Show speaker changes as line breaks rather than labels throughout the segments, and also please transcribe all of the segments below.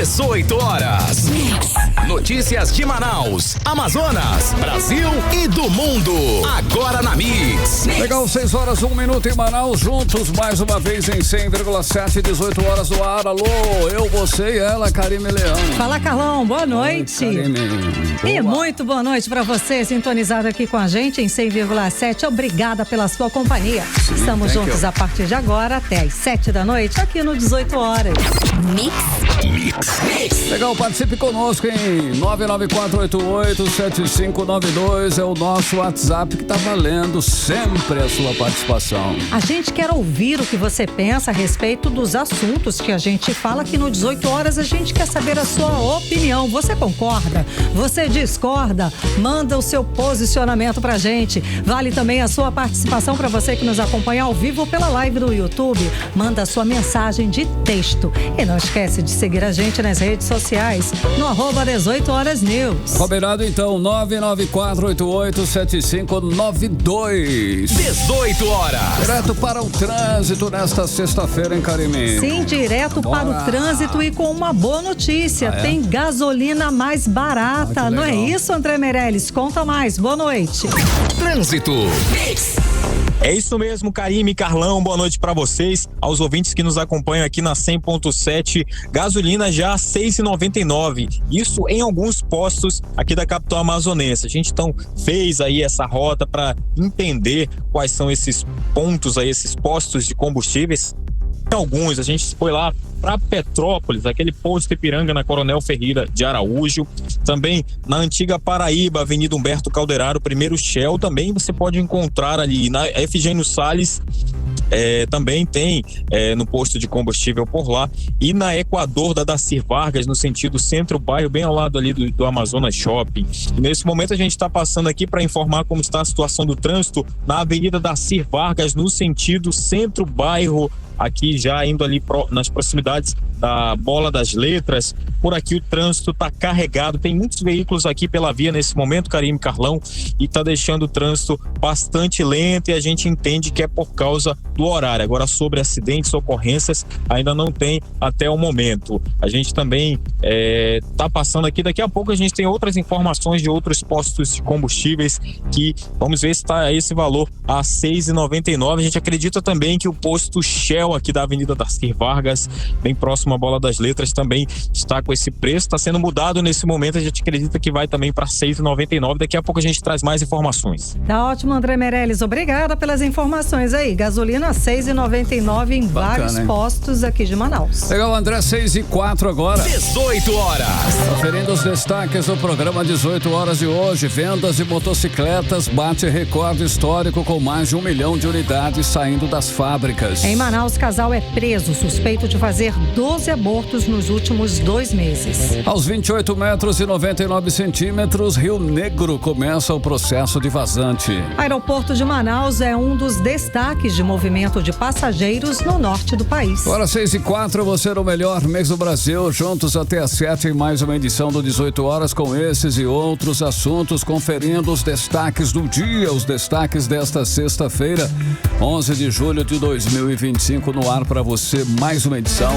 18 horas. Notícias de Manaus, Amazonas, Brasil e do mundo. Agora na Mix.
Legal, 6 horas, 1 minuto em Manaus, juntos mais uma vez em 100,7, 18 horas no ar. Alô, eu, você e ela, Karime Leão.
Fala, Carlão, boa noite. E muito boa noite para você, sintonizado aqui com a gente em 100,7. Obrigada pela sua companhia. Sim, estamos juntos a partir de agora até às 7 da noite, aqui no 18 horas.
Mix.
Legal, participe conosco em 994887592, é o nosso WhatsApp que tá valendo sempre a sua participação.
A gente quer ouvir o que você pensa a respeito dos assuntos que a gente fala aqui no 18 horas. A gente quer saber a sua opinião. Você concorda? Você discorda? Manda o seu posicionamento pra gente. Vale também a sua participação para você que nos acompanha ao vivo pela live do YouTube. Manda a sua mensagem de texto. E não esquece de seguir a gente nas redes sociais, no @18horasnews.
Combinado então, 994887592.
18 horas.
Direto para o trânsito nesta sexta-feira, hein, Karime?
Sim, direto para o trânsito e com uma boa notícia. Tem gasolina mais barata, não é isso, André Meirelles? Conta mais, boa noite.
Trânsito.
É isso mesmo, Karime, Carlão, boa noite para vocês, aos ouvintes que nos acompanham aqui na 100.7, gasolina já 6,99, isso em alguns postos aqui da capital amazonense. A gente então fez aí essa rota para entender quais são esses pontos aí, esses postos de combustíveis. Alguns, a gente foi lá para Petrópolis, aquele posto de Ipiranga na Coronel Ferreira de Araújo, também na antiga Paraíba, Avenida Humberto Calderaro, primeiro Shell, também você pode encontrar ali na Efigênio Salles, também tem no posto de combustível por lá, e na Equador da Dacir Vargas, no sentido centro-bairro, bem ao lado ali do Amazonas Shopping. E nesse momento a gente está passando aqui para informar como está a situação do trânsito na Avenida Dacir Vargas, no sentido centro-bairro, aqui já indo ali nas proximidades da Bola das Letras. Por aqui o trânsito está carregado, tem muitos veículos aqui pela via nesse momento, Karime, Carlão, e está deixando o trânsito bastante lento, e a gente entende que é por causa do horário. Agora, sobre acidentes, ocorrências, ainda não tem até o momento. A gente também está passando aqui, daqui a pouco a gente tem outras informações de outros postos de combustíveis que vamos ver se está esse valor a 6,99. A gente acredita também que o posto Shell aqui da Avenida Dacir Vargas, bem próximo à Bola das Letras, também está com esse preço, está sendo mudado nesse momento. A gente acredita que vai também para 6,99. Daqui a pouco a gente traz mais informações.
Tá ótimo, André Meirelles, obrigada pelas informações aí. Gasolina 6,99 em vários postos aqui de Manaus.
Legal, André, 6:04 agora.
18 horas.
Conferindo os destaques do programa 18 horas de hoje. Vendas de motocicletas bate recorde histórico com mais de 1 milhão de unidades saindo das fábricas.
Em Manaus, casal é preso suspeito de fazer 12 abortos nos últimos 2 meses.
Aos 28 metros e 99 centímetros, Rio Negro começa o processo de vazante.
Aeroporto de Manaus é um dos destaques de movimento de passageiros no norte do país.
Agora 6:04, você no melhor mês do Brasil, juntos até às 7 em mais uma edição do 18 horas com esses e outros assuntos, conferindo os destaques do dia, os destaques desta sexta-feira, 11 de julho de 2025, no ar para você, mais uma edição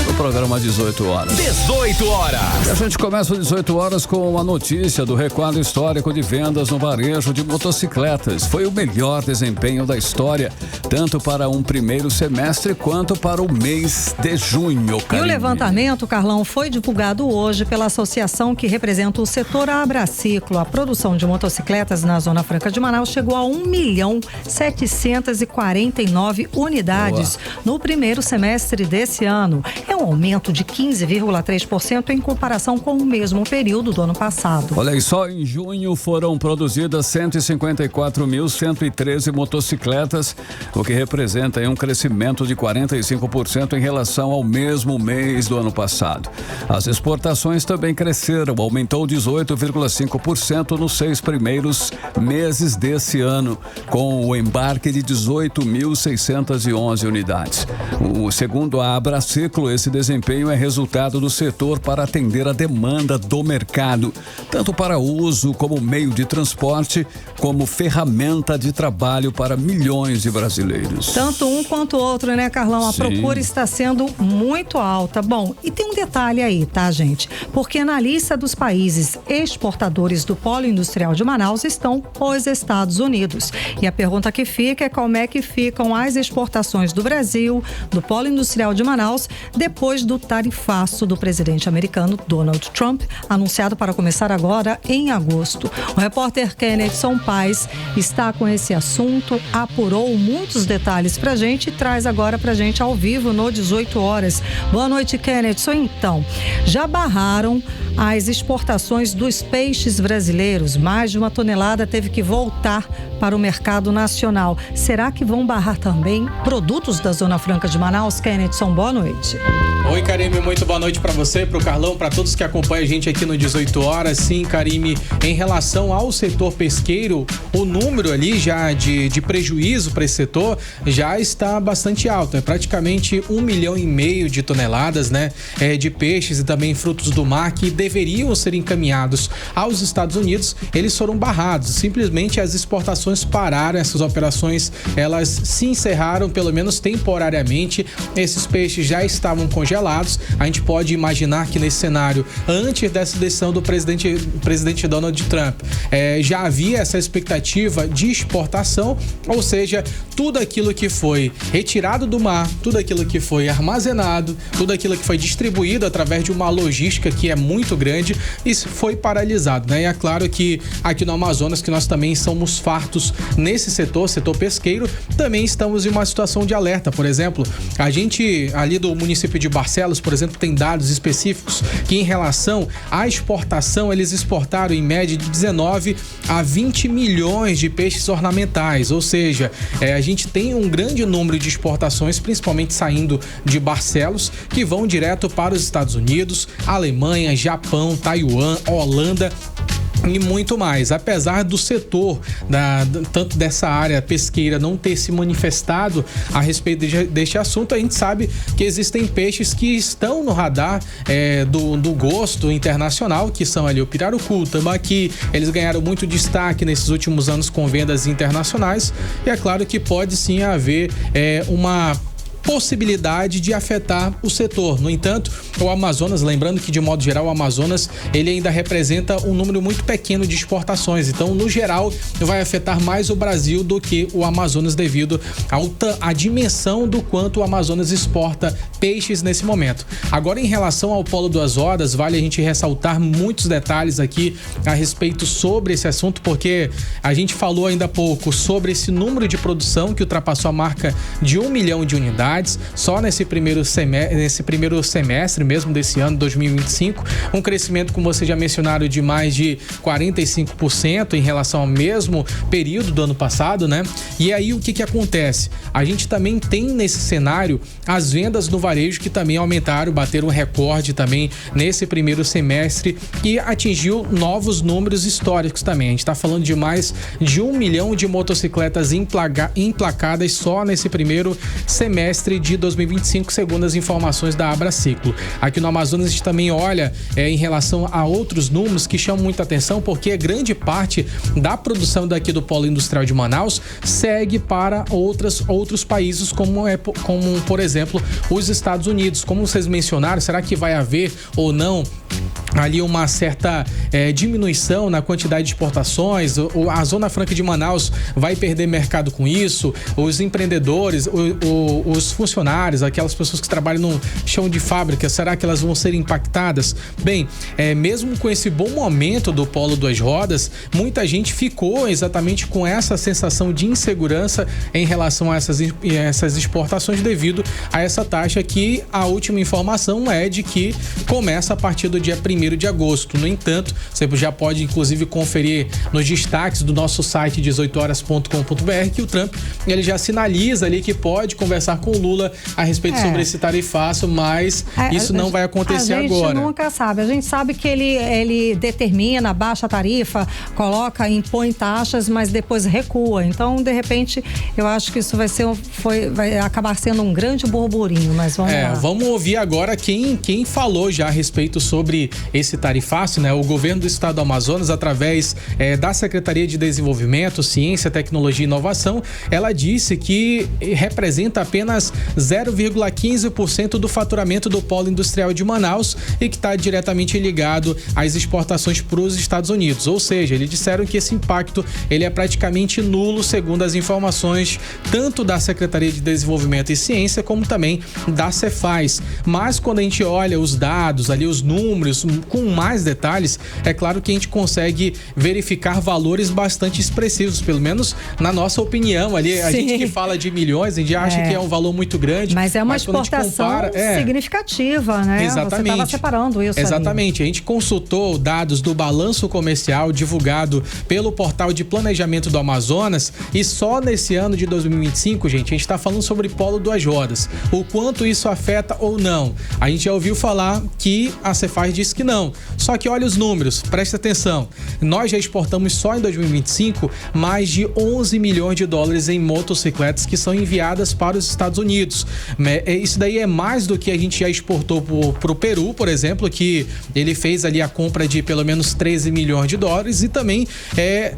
do programa 18 horas.
18 horas.
E a gente começa às 18 horas com a notícia do recorde histórico de vendas no varejo de motocicletas. Foi o melhor desempenho da história, tanto para um primeiro semestre quanto para o mês de junho.
E o levantamento, Carlão, foi divulgado hoje pela associação que representa o setor Abraciclo. A produção de motocicletas na Zona Franca de Manaus chegou a 1.749 unidades no primeiro semestre desse ano. É um aumento de 15,3% em comparação com o mesmo período do ano passado.
Olha aí, só em junho foram produzidas 154.113 motocicletas, o que representa um crescimento de 45% em relação ao mesmo mês do ano passado. As exportações também cresceram, aumentou 18,5% nos 6 primeiros meses desse ano, com o embarque de 18.611 unidades. Segundo a Abraciclo, esse Esse desempenho é resultado do setor para atender a demanda do mercado, tanto para uso como meio de transporte, como ferramenta de trabalho para milhões de brasileiros.
Tanto um quanto o outro, né, Carlão? A
Sim.
procura está sendo muito alta. Bom, e tem um detalhe aí, tá, gente? Porque na lista dos países exportadores do polo industrial de Manaus estão os Estados Unidos. E a pergunta que fica é como é que ficam as exportações do Brasil, do polo industrial de Manaus, depois do tarifaço do presidente americano Donald Trump, anunciado para começar agora em agosto. O repórter Kennethson Paes está com esse assunto, apurou muitos detalhes pra gente e traz agora pra gente ao vivo no 18 horas. Boa noite, Kennethson. Então, já barraram as exportações dos peixes brasileiros. Mais de 1 tonelada teve que voltar para o mercado nacional. Será que vão barrar também produtos da Zona Franca de Manaus? Kennethson, boa noite.
Oi, Karime, muito boa noite para você, para o Carlão, para todos que acompanham a gente aqui no 18 horas. Sim, Karime, em relação ao setor pesqueiro, o número ali já de prejuízo para esse setor já está bastante alto. É praticamente 1,5 milhão de toneladas, né, de peixes e também frutos do mar que deveriam ser encaminhados aos Estados Unidos. Eles foram barrados. Simplesmente as exportações pararam, essas operações elas se encerraram, pelo menos temporariamente. Esses peixes já estavam congelados. A gente pode imaginar que nesse cenário, antes dessa decisão do presidente Donald Trump, já havia essa expectativa de exportação, ou seja, tudo aquilo que foi retirado do mar, tudo aquilo que foi armazenado, tudo aquilo que foi distribuído através de uma logística que é muito grande, isso foi paralisado, né? E é claro que aqui no Amazonas, que nós também somos fartos nesse setor pesqueiro, também estamos em uma situação de alerta. Por exemplo, a gente ali do município de Barcelos, por exemplo, tem dados específicos que em relação à exportação, eles exportaram em média de 19 a 20 milhões de peixes ornamentais, ou seja, a gente tem um grande número de exportações, principalmente saindo de Barcelos, que vão direto para os Estados Unidos, Alemanha, Japão, Taiwan, Holanda e muito mais. Apesar do setor tanto dessa área pesqueira não ter se manifestado a respeito deste assunto, a gente sabe que existem peixes que estão no radar do gosto internacional, que são ali o pirarucu, o tambaqui. Eles ganharam muito destaque nesses últimos anos com vendas internacionais, e é claro que pode sim haver uma possibilidade de afetar o setor. No entanto, o Amazonas, lembrando que de modo geral o Amazonas ele ainda representa um número muito pequeno de exportações, então no geral vai afetar mais o Brasil do que o Amazonas devido à dimensão do quanto o Amazonas exporta peixes nesse momento. Agora, em relação ao Polo do Azores, vale a gente ressaltar muitos detalhes aqui a respeito sobre esse assunto, porque a gente falou ainda há pouco sobre esse número de produção que ultrapassou a marca de 1 milhão de unidades só nesse primeiro semestre mesmo desse ano, 2025, um crescimento, como vocês já mencionaram, de mais de 45% em relação ao mesmo período do ano passado, né? E aí o que acontece? A gente também tem nesse cenário as vendas no varejo que também aumentaram, bateram um recorde também nesse primeiro semestre e atingiu novos números históricos também. A gente está falando de mais de 1 milhão de motocicletas emplacadas só nesse primeiro semestre de 2025, segundo as informações da Abraciclo. Aqui no Amazonas a gente também olha em relação a outros números que chamam muita atenção, porque grande parte da produção daqui do Polo Industrial de Manaus segue para outros países, como por exemplo os Estados Unidos. Como vocês mencionaram, será que vai haver ou não ali uma certa diminuição na quantidade de exportações? A Zona Franca de Manaus vai perder mercado com isso? Os empreendedores, os funcionários, aquelas pessoas que trabalham no chão de fábrica, será que elas vão ser impactadas? Bem, mesmo com esse bom momento do Polo Duas Rodas, muita gente ficou exatamente com essa sensação de insegurança em relação a essas exportações devido a essa taxa que a última informação é de que começa a partir do dia 1º 1º de agosto. No entanto, você já pode inclusive conferir nos destaques do nosso site 18horas.com.br que o Trump ele já sinaliza ali que pode conversar com o Lula a respeito sobre esse tarifaço, mas isso não vai acontecer agora.
A gente nunca sabe. A gente sabe que ele determina, baixa a tarifa, impõe taxas, mas depois recua. Então, de repente, eu acho que isso vai acabar sendo um grande burburinho, mas vamos lá.
Vamos ouvir agora quem falou já a respeito sobre esse tarifaço, né? O governo do estado do Amazonas, através da Secretaria de Desenvolvimento, Ciência, Tecnologia e Inovação, ela disse que representa apenas 0,15% do faturamento do polo industrial de Manaus e que está diretamente ligado às exportações para os Estados Unidos. Ou seja, eles disseram que esse impacto ele é praticamente nulo, segundo as informações tanto da Secretaria de Desenvolvimento e Ciência como também da Cefaz. Mas quando a gente olha os dados ali, os números com mais detalhes, é claro que a gente consegue verificar valores bastante expressivos, pelo menos na nossa opinião ali. A gente que fala de milhões, a gente acha que é um valor muito grande.
Mas é uma exportação significativa, né?
Exatamente.
Você estava separando isso.
Exatamente.
Ali.
A gente consultou dados do balanço comercial divulgado pelo portal de planejamento do Amazonas e só nesse ano de 2025, gente, a gente está falando sobre polo Duas Rodas. O quanto isso afeta ou não? A gente já ouviu falar que a Cefaz disse que não. Só que olha os números, presta atenção. Nós já exportamos só em 2025 mais de 11 milhões de dólares em motocicletas que são enviadas para os Estados Unidos. Isso daí é mais do que a gente já exportou para o Peru, por exemplo, que ele fez ali a compra de pelo menos 13 milhões de dólares, e também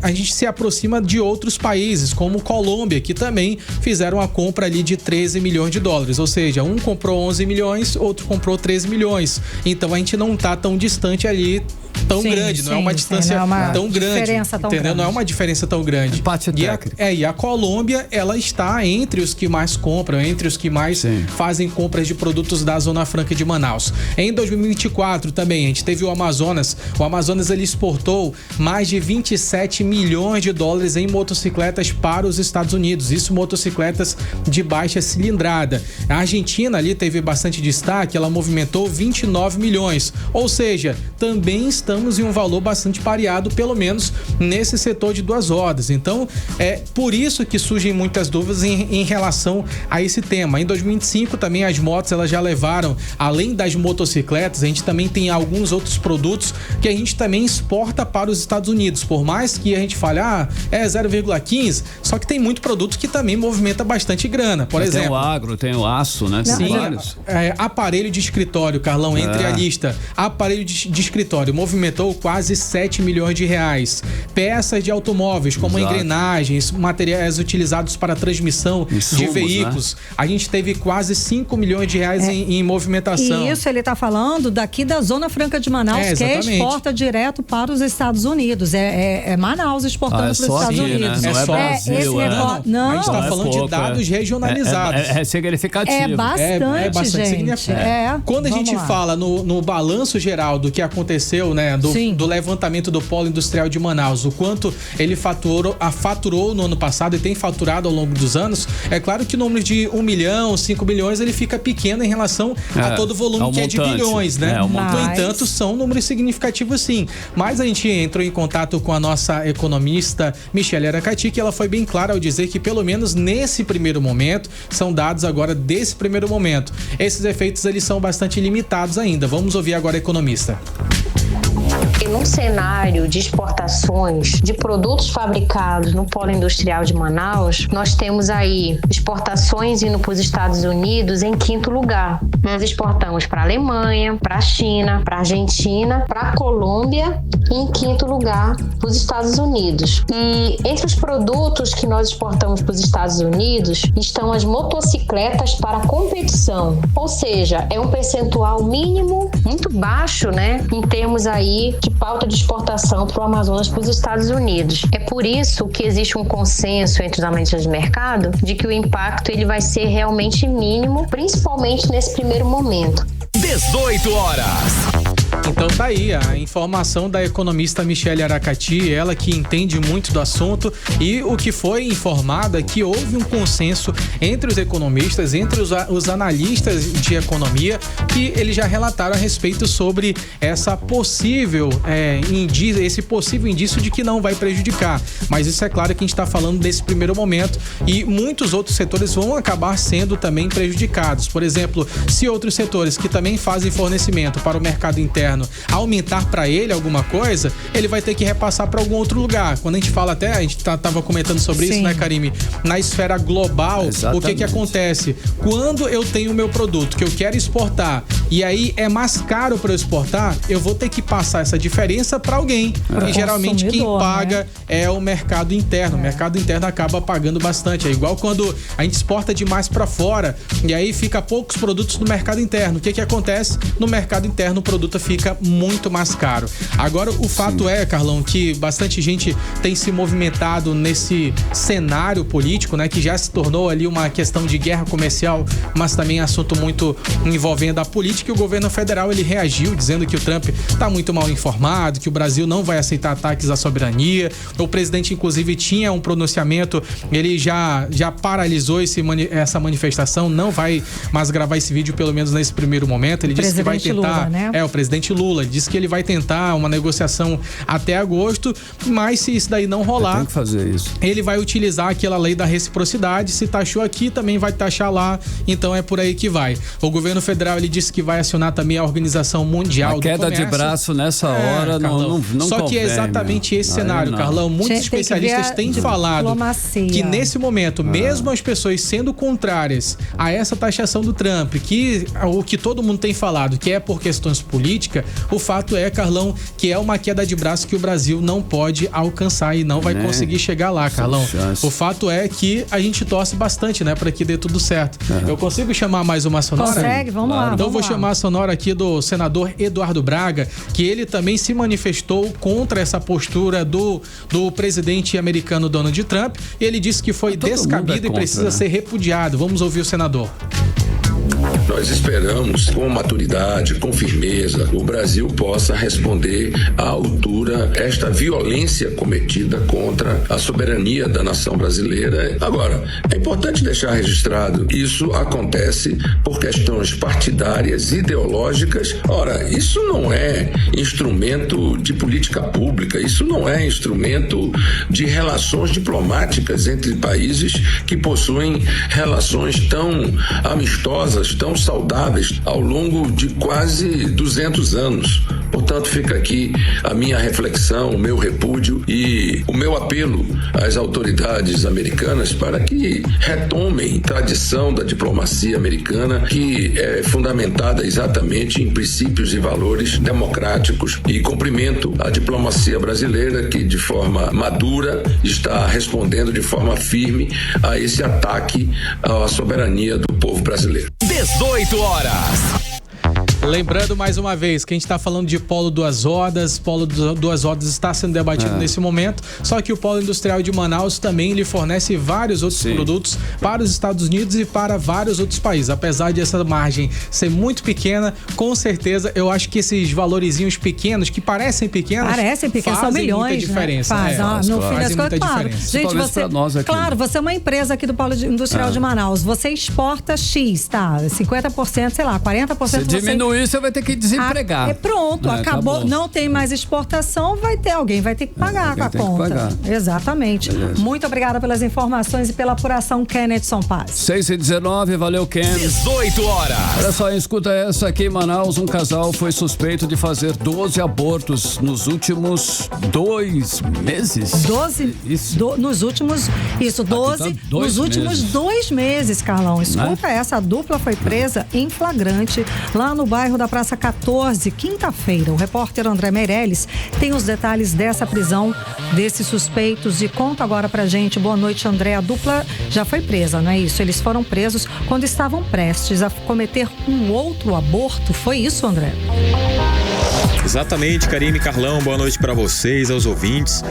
a gente se aproxima de outros países, como Colômbia, que também fizeram a compra ali de 13 milhões de dólares, ou seja, um comprou 11 milhões, outro comprou 13 milhões, então a gente não tá tão distante ali, tão grande, não é uma distância tão grande, entendeu? Não é uma diferença tão grande. E a Colômbia, ela está entre os que mais compram, entre os que mais fazem compras de produtos da Zona Franca de Manaus. Em 2024 também, a gente teve o Amazonas ele exportou mais de 27 milhões de dólares em motocicletas para os Estados Unidos, isso motocicletas de baixa cilindrada. A Argentina ali teve bastante destaque, ela movimentou 29 milhões, ou seja, também estamos em um valor bastante pareado, pelo menos nesse setor de duas rodas. Então, é por isso que surgem muitas dúvidas em relação a esse tema. Em 2025 também as motos elas já levaram, além das motocicletas, a gente também tem alguns outros produtos que a gente também exporta para os Estados Unidos. Por mais que a gente fale, 0,15, só que tem muito produto que também movimenta bastante grana. Por exemplo,
tem o agro, tem o aço, né?
Sim, aparelho de escritório, Carlão, entre a lista. Aparelho de escritório movimentou quase 7 milhões de reais. Peças de automóveis, como engrenagens, materiais utilizados para transmissão de veículos. Né? A gente teve quase 5 milhões de reais em movimentação.
E isso ele está falando daqui da Zona Franca de Manaus, que exporta direto para os Estados Unidos. É Manaus exportando para os Estados Unidos.
Né? Não é Brasil.
Não.
A gente está falando de dados regionalizados.
É significativo.
É bastante significativo.
Quando a gente fala no balanço geral do que aconteceu, né, do levantamento do polo industrial de Manaus, o quanto ele faturou no ano passado e tem faturado ao longo dos anos, é claro que o número de 1 milhão, 5 milhões, ele fica pequeno em relação a todo o volume que é de bilhões, né? No entanto, são números significativos sim. Mas a gente entrou em contato com a nossa economista Michele Aracati, que ela foi bem clara ao dizer que pelo menos nesse primeiro momento, são dados agora desse primeiro momento. Esses efeitos eles são bastante limitados ainda. Vamos ouvir agora a economista.
E num cenário de exportações de produtos fabricados no polo industrial de Manaus, nós temos aí exportações indo para os Estados Unidos em 5º lugar. Nós exportamos para a Alemanha, para a China, para a Argentina, para a Colômbia e em 5º lugar para os Estados Unidos. E entre os produtos que nós exportamos para os Estados Unidos estão as motocicletas para competição. Ou seja, é um percentual mínimo muito baixo, né? Em termos aí de pauta de exportação para o Amazonas para os Estados Unidos. É por isso que existe um consenso entre os analistas de mercado de que o impacto ele vai ser realmente mínimo, principalmente nesse primeiro momento.
18 horas.
Então tá aí a informação da economista Michele Aracati, ela que entende muito do assunto, e o que foi informado é que houve um consenso entre os economistas, entre os analistas de economia, que eles já relataram a respeito sobre esse possível indício de que não vai prejudicar. Mas isso é claro que a gente está falando desse primeiro momento, e muitos outros setores vão acabar sendo também prejudicados. Por exemplo, se outros setores que também fazem fornecimento para o mercado interno aumentar para ele alguma coisa, ele vai ter que repassar para algum outro lugar. Quando a gente fala a gente tava comentando sobre
Sim.
isso, né, Karime? Na esfera global,
Exatamente.
o que acontece? Quando eu tenho o meu produto que eu quero exportar e aí é mais caro para eu exportar, eu vou ter que passar essa diferença para alguém. E geralmente quem paga é o mercado interno. O mercado interno acaba pagando bastante. É igual quando a gente exporta demais para fora e aí fica poucos produtos no mercado interno. O que acontece? No mercado interno o produto fica muito mais caro. Agora, o fato é, Carlão, que bastante gente tem se movimentado nesse cenário político, né, que já se tornou ali uma questão de guerra comercial, mas também assunto muito envolvendo a política, e o governo federal ele reagiu dizendo que o Trump está muito mal informado, que o Brasil não vai aceitar ataques à soberania. O presidente, inclusive, tinha um pronunciamento, ele já paralisou essa manifestação, não vai mais gravar esse vídeo, pelo menos nesse primeiro momento. Ele disse que vai tentar...
Lula, né?
O presidente Lula disse que ele vai tentar uma negociação até agosto, mas se isso daí não rolar,
tem que fazer isso.
ele vai utilizar aquela lei da reciprocidade. Se taxou aqui, também vai taxar lá, então é por aí que vai. O governo federal ele disse que vai acionar também a Organização Mundial do Comércio.
A queda de braço nessa hora não
Só que é exatamente esse cenário, Carlão. Muitos especialistas têm falado que nesse momento, mesmo as pessoas sendo contrárias a essa taxação do Trump, que o que todo mundo tem falado, que é por questões políticas, o fato é, Carlão, que é uma queda de braço que o Brasil não pode alcançar e não vai conseguir chegar lá, Carlão. O fato é que a gente torce bastante, né, para que dê tudo certo. Eu consigo chamar mais uma sonora?
Consegue? Vamos lá.
Então vou chamar a sonora aqui do senador Eduardo Braga, que ele também se manifestou contra essa postura do presidente americano Donald Trump. Ele disse que foi descabido e precisa ser repudiado. Vamos ouvir o senador.
Nós esperamos, com maturidade, com firmeza, o Brasil possa responder à altura esta violência cometida contra a soberania da nação brasileira. Agora, é importante deixar registrado, isso acontece por questões partidárias, ideológicas. Ora, isso não é instrumento de política pública, isso não é instrumento de relações diplomáticas entre países que possuem relações tão amistosas, tão saudáveis ao longo de quase 200 anos. Portanto, fica aqui a minha reflexão, o meu repúdio e o meu apelo às autoridades americanas para que retomem a tradição da diplomacia americana, que é fundamentada exatamente em princípios e valores democráticos, e cumprimento a diplomacia brasileira, que de forma madura está respondendo de forma firme a esse ataque à soberania do povo brasileiro.
18 horas.
Lembrando mais uma vez que a gente está falando de Polo Duas Rodas. Polo Duas Rodas está sendo debatido nesse momento, só que o Polo Industrial de Manaus também lhe fornece vários outros produtos para os Estados Unidos e para vários outros países. Apesar de essa margem ser muito pequena, com certeza eu acho que esses valorizinhos pequenos, que parecem pequenos,
são milhões,
muita diferença.
Né? No fim das contas, claro.
Gente,
você é uma empresa aqui do Polo Industrial de Manaus, você exporta X, tá? 50%, sei lá, 40%
você diminuir, você vai ter que desempregar.
Pronto, acabou. Não tem mais exportação, alguém vai ter que pagar com a conta. Exatamente. Beleza. Muito obrigada pelas informações e pela apuração, Kenneth Paz.
6h19, valeu, Ken.
18 horas.
Olha só, escuta essa aqui em Manaus. Um casal foi suspeito de fazer 12 abortos nos últimos 2 meses.
12? Nos últimos 2 meses, Carlão. Escuta essa, a dupla foi presa em flagrante lá no bairro da Praça 14, quinta-feira. O repórter André Meirelles tem os detalhes dessa prisão, desses suspeitos, e conta agora pra gente. Boa noite, André. A dupla já foi presa, não é isso? Eles foram presos quando estavam prestes a cometer um outro aborto. Foi isso, André?
Exatamente, Karime, Carlão, boa noite para vocês, aos ouvintes.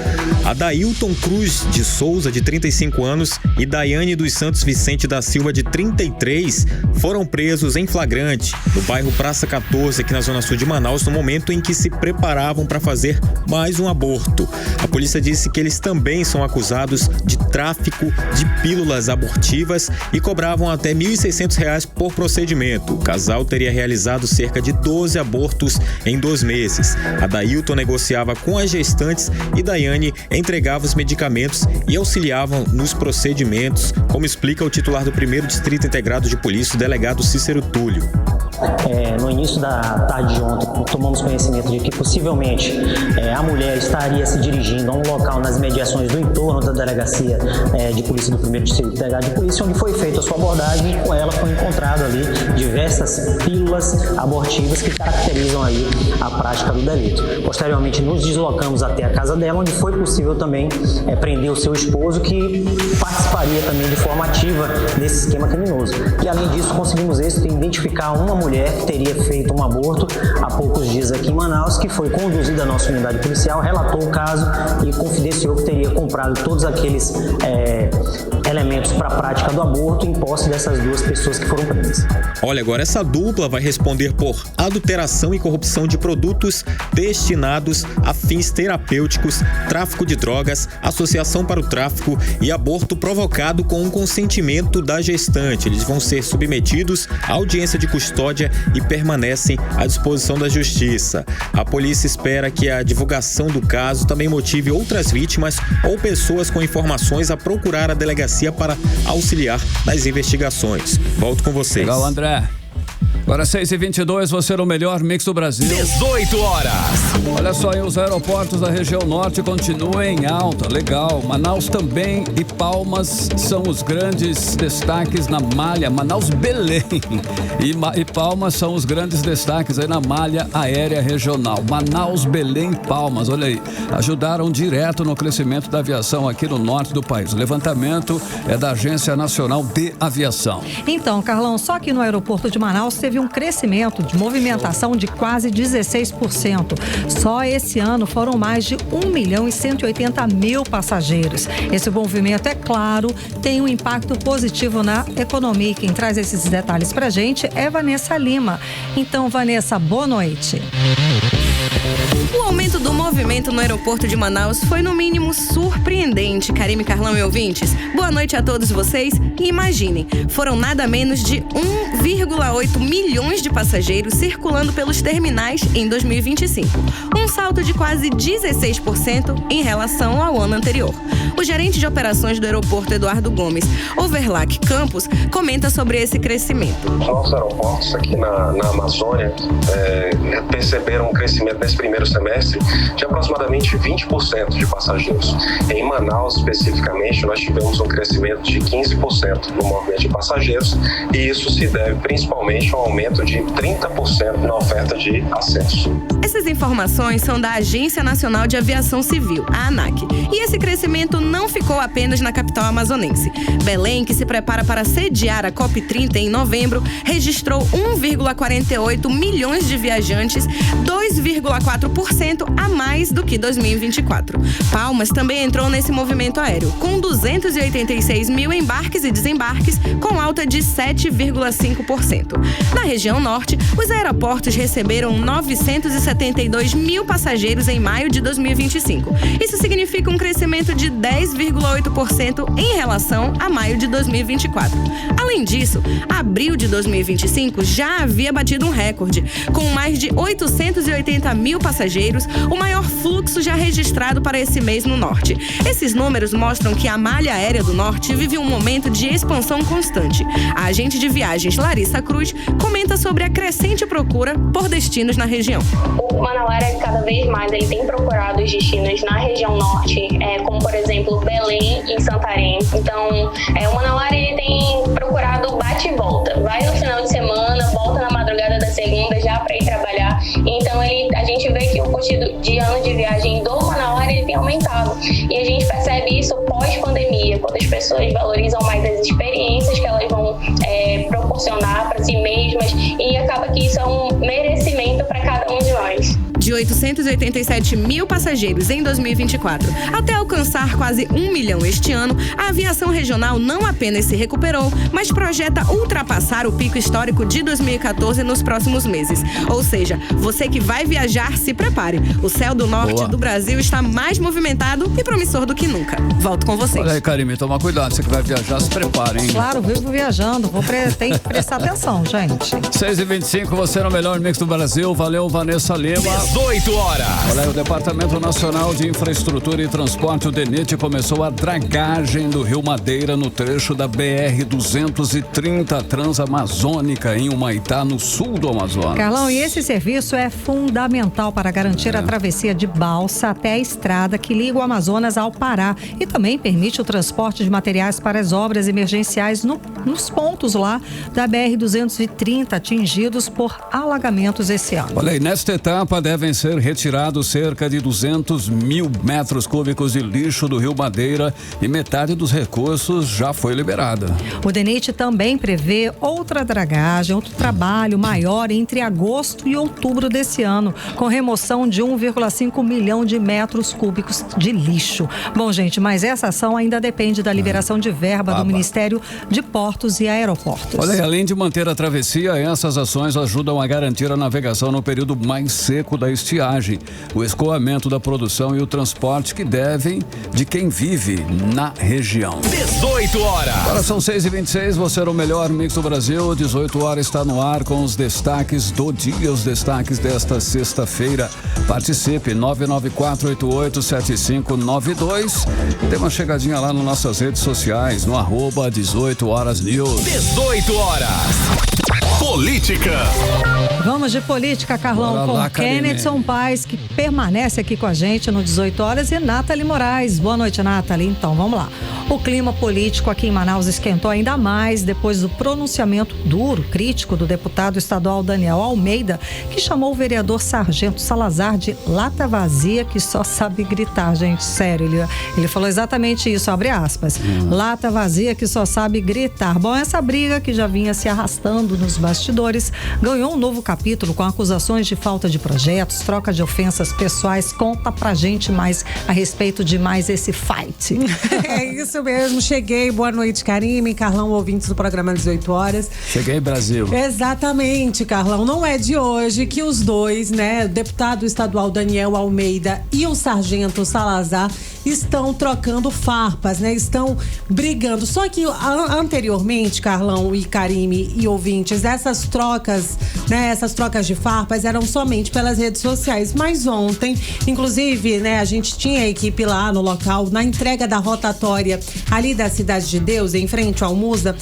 Adailton Cruz de Souza, de 35 anos, e Daiane dos Santos Vicente da Silva, de 33, foram presos em flagrante no bairro Praça 14, aqui na zona sul de Manaus, no momento em que se preparavam para fazer mais um aborto. A polícia disse que eles também são acusados de tráfico de pílulas abortivas e cobravam até R$ 1.600 por procedimento. O casal teria realizado cerca de 12 abortos em 2 meses. Adailton negociava com as gestantes e Daiane entregava os medicamentos e auxiliavam nos procedimentos, como explica o titular do 1º Distrito Integrado de Polícia, o delegado Cícero Túlio.
No início da tarde de ontem, tomamos conhecimento de que possivelmente a mulher estaria se dirigindo a um local nas mediações do entorno da delegacia de polícia do 1º Distrito Integrado de Polícia, onde foi feita a sua abordagem e com ela foi encontrado ali diversas pílulas abortivas que caracterizam aí a prática do delito. Posteriormente, nos deslocamos até a casa dela, onde foi possível também prender o seu esposo, que participaria também de forma ativa nesse esquema criminoso. E além disso, conseguimos êxito em identificar uma mulher que teria feito um aborto há poucos dias aqui em Manaus, que foi conduzida à nossa unidade policial, relatou o caso e confidenciou que teria comprado todos aqueles elementos para a prática do aborto em posse dessas 2 pessoas que foram presas.
Olha, agora essa dupla vai responder por adulteração e corrupção de produtos destinados a fins terapêuticos, tráfico de drogas, associação para o tráfico e aborto provocado com o consentimento da gestante. Eles vão ser submetidos à audiência de custódia e permanecem à disposição da Justiça. A polícia espera que a divulgação do caso também motive outras vítimas ou pessoas com informações a procurar a delegacia para auxiliar nas investigações. Volto com vocês.
Legal, André. Agora 6h22, você é o melhor mix do Brasil.
18 horas.
Olha só, os aeroportos da região norte continuam em alta, legal. Manaus também e Palmas são os grandes destaques na malha. Manaus, Belém e Palmas são os grandes destaques aí na malha aérea regional. Manaus, Belém, Palmas, olha aí, ajudaram direto no crescimento da aviação aqui no norte do país. O levantamento é da Agência Nacional de Aviação.
Então, Carlão, só que no aeroporto de Manaus teve um crescimento de movimentação de quase 16%. Só esse ano foram mais de 1.180.000 passageiros. Esse movimento, é claro, tem um impacto positivo na economia. Quem traz esses detalhes pra gente é Vanessa Lima. Então, Vanessa, boa noite.
O aumento do movimento no aeroporto de Manaus foi no mínimo surpreendente. Karime, Carlão e ouvintes, boa noite a todos vocês. E imaginem, foram nada menos de 1,8 milhões de passageiros circulando pelos terminais em 2025. Um salto de quase 16% em relação ao ano anterior. O gerente de operações do aeroporto, Eduardo Gomes Overlac Campos, comenta sobre esse crescimento.
Os nossos aeroportos aqui na Amazônia perceberam um crescimento nesse primeiro semestre de aproximadamente 20% de passageiros. Em Manaus, especificamente, nós tivemos um crescimento de 15% no movimento de passageiros, e isso se deve principalmente ao aumento de 30% na oferta de acessos.
Essas informações são da Agência Nacional de Aviação Civil, a ANAC, e esse crescimento não ficou apenas na capital amazonense. Belém, que se prepara para sediar a COP30 em novembro, registrou 1,48 milhões de viajantes, 2,4% a mais do que 2024. Palmas também entrou nesse movimento aéreo, com 286 mil embarques e desembarques, com alta de 7,5%. Na região norte, os aeroportos receberam 972 mil passageiros em maio de 2025. Isso significa um crescimento de 10,8% em relação a maio de 2024. Além disso, abril de 2025 já havia batido um recorde, com mais de 880 mil passageiros, o maior fluxo já registrado para esse mês no norte. Esses números mostram que a malha aérea do norte vive um momento de expansão constante. A agente de viagens Larissa Cruz comenta sobre a crescente procura por destinos na região.
O Manauara, cada vez mais, ele tem procurado os destinos na região norte, como por exemplo Belém e Santarém. Então, o Manauara, ele tem procurado bate e volta. Vai no final de semana, volta na madrugada da segunda já para ir trabalhar. Então, a gente vê que o custo de ano de viagem do Manauara, ele tem aumentado. E a gente percebe isso pós-pandemia, quando as pessoas valorizam mais as experiências que elas vão proporcionar para si mesmas, e acaba que isso é um merecimento para cada um de nós.
de 887 mil passageiros em 2024 até alcançar quase 1 milhão este ano, a aviação regional não apenas se recuperou, mas projeta ultrapassar o pico histórico de 2014 nos próximos meses. Ou seja, você que vai viajar, se prepare. O céu do norte do Brasil está mais movimentado e promissor do que nunca. Volto com vocês.
Olha aí, Karime, toma cuidado. Você que vai viajar, se prepare, hein?
Claro, vivo viajando. Tem que prestar atenção, gente.
6h25, você no melhor mix do Brasil. Valeu, Vanessa Lima.
18 horas.
Olha aí, o Departamento Nacional de Infraestrutura e Transporte, o DENIT, começou a dragagem do Rio Madeira no trecho da BR-230 Transamazônica em Humaitá, no sul do Amazonas.
Carlão, e esse serviço é fundamental para garantir a travessia de balsa até a estrada que liga o Amazonas ao Pará e também permite o transporte de materiais para as obras emergenciais nos pontos lá da BR-230 atingidos por alagamentos esse ano.
Olha aí, nesta etapa devem ser retirados cerca de 200 mil metros cúbicos de lixo do Rio Madeira e metade dos recursos já foi liberada.
O DENIT também prevê outra dragagem, outro trabalho maior entre agosto e outubro desse ano, com remoção de 1,5 milhão de metros cúbicos de lixo. Bom, gente, mas essa ação ainda depende da liberação de verba do Ministério de Portos e Aeroportos.
Olha aí, além de manter a travessia, essas ações ajudam a garantir a navegação no período mais seco da estiagem, o escoamento da produção e o transporte que devem de quem vive na região.
18 horas.
Agora são 6h26, você era o melhor mix do Brasil. 18 horas está no ar com os destaques do dia, os destaques desta sexta-feira. Participe, 994887592. Tem uma chegadinha lá nas nossas redes sociais, no @18horasnews.
18 horas. Política.
Vamos de política, Carlão, com Kennedson Paes, que permanece aqui com a gente no 18 horas, e Nathalie Moraes. Boa noite, Nathalie. Então, vamos lá. O clima político aqui em Manaus esquentou ainda mais depois do pronunciamento duro, crítico do deputado estadual Daniel Almeida, que chamou o vereador Sargento Salazar de lata vazia que só sabe gritar, gente. Sério, ele falou exatamente isso, abre aspas. Lata vazia que só sabe gritar. Bom, essa briga que já vinha se arrastando nos bastidores ganhou um novo capítulo com acusações de falta de projetos, troca de ofensas pessoais. Conta pra gente mais a respeito de mais esse fight.
É isso mesmo, cheguei. Boa noite, Karime, Carlão, ouvintes do programa 18 horas.
Cheguei, Brasil.
Exatamente, Carlão. Não é de hoje que os dois, né, o deputado estadual Daniel Almeida e o sargento Salazar, estão trocando farpas, né? Estão brigando. Só que anteriormente, Carlão e Karime e ouvintes, essas trocas, né, essas trocas de farpas eram somente pelas redes sociais. Mas ontem, inclusive, né, a gente tinha a equipe lá no local, na entrega da rotatória ali da Cidade de Deus, em frente ao Musa,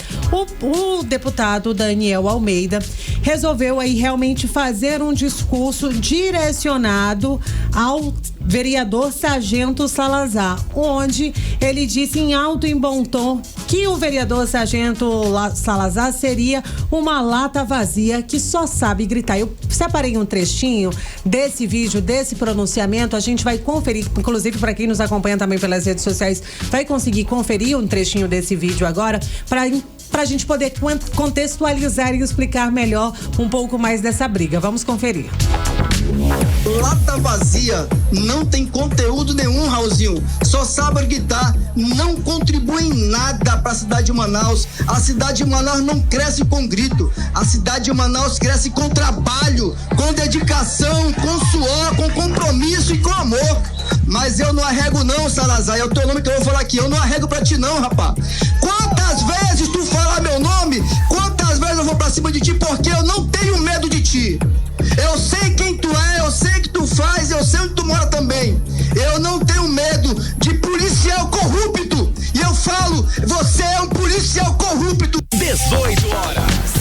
o deputado Daniel Almeida resolveu aí realmente fazer um discurso direcionado ao vereador Sargento Salazar, onde ele disse em alto e bom tom que o vereador Sargento Salazar seria uma lata vazia que só sabe gritar. Eu separei um trechinho desse vídeo, desse pronunciamento, a gente vai conferir, inclusive para quem nos acompanha também pelas redes sociais, vai conseguir conferir um trechinho desse vídeo agora pra gente poder contextualizar e explicar melhor um pouco mais dessa briga. Vamos conferir.
Lata vazia, não tem conteúdo nenhum, Raulzinho. Só sabe gritar, não contribui em nada para a cidade de Manaus. A cidade de Manaus não cresce com grito. A cidade de Manaus cresce com trabalho, com dedicação, com suor, com compromisso e com amor. Mas eu não arrego não, Salazar. É o teu nome que eu vou falar aqui. Eu não arrego pra ti não, rapaz. Quantas vezes tu falar meu nome? Quantas vezes eu vou pra cima de ti? Porque eu não tenho medo de ti. Eu sei quem tu é, eu sei o que tu faz, eu sei onde tu mora também. Eu não tenho medo de policial corrupto. E eu falo, você é um policial corrupto.
18 horas.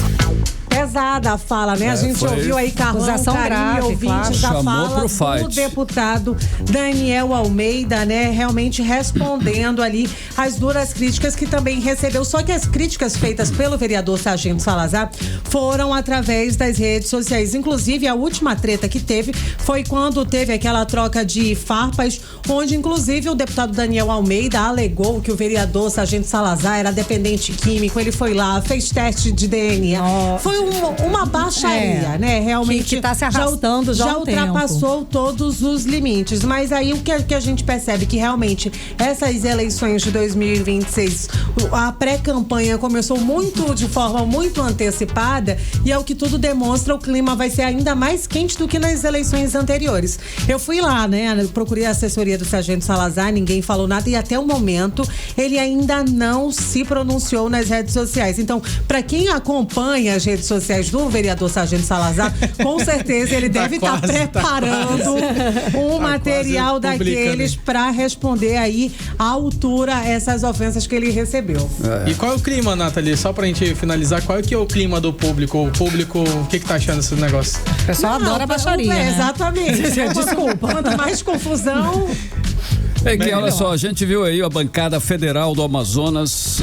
Pesada a fala, né? A gente ouviu aí Carlão, Karime, ouvintes da fala do deputado Daniel Almeida, né? Realmente respondendo ali as duras críticas que também recebeu. Só que as críticas feitas pelo vereador Sargento Salazar foram através das redes sociais. Inclusive, a última treta que teve foi quando teve aquela troca de farpas, onde inclusive o deputado Daniel Almeida alegou que o vereador Sargento Salazar era dependente químico. Ele foi lá, fez teste de DNA. Foi um uma baixaria, né? Realmente
que tá se arrastando já há um
ultrapassou todos os limites. Mas aí o que a gente percebe que realmente essas eleições de 2026, a pré-campanha começou de forma muito antecipada, e é o que tudo demonstra, o clima vai ser ainda mais quente do que nas eleições anteriores. Eu fui lá, né? Procurei a assessoria do Sargento Salazar, ninguém falou nada, e até o momento ele ainda não se pronunciou nas redes sociais. Então, para quem acompanha as redes sociais do vereador Sargento Salazar, com certeza ele deve estar preparando um material daqueles para responder aí à altura essas ofensas que ele recebeu.
E qual é o clima, Nathalie? Só pra gente finalizar, qual é que é o clima do público? O público, o que tá achando desse negócio?
O pessoal adora baixaria, né?
Exatamente. Desculpa. Quanto mais confusão...
É que, olha só, a gente viu aí a bancada federal do Amazonas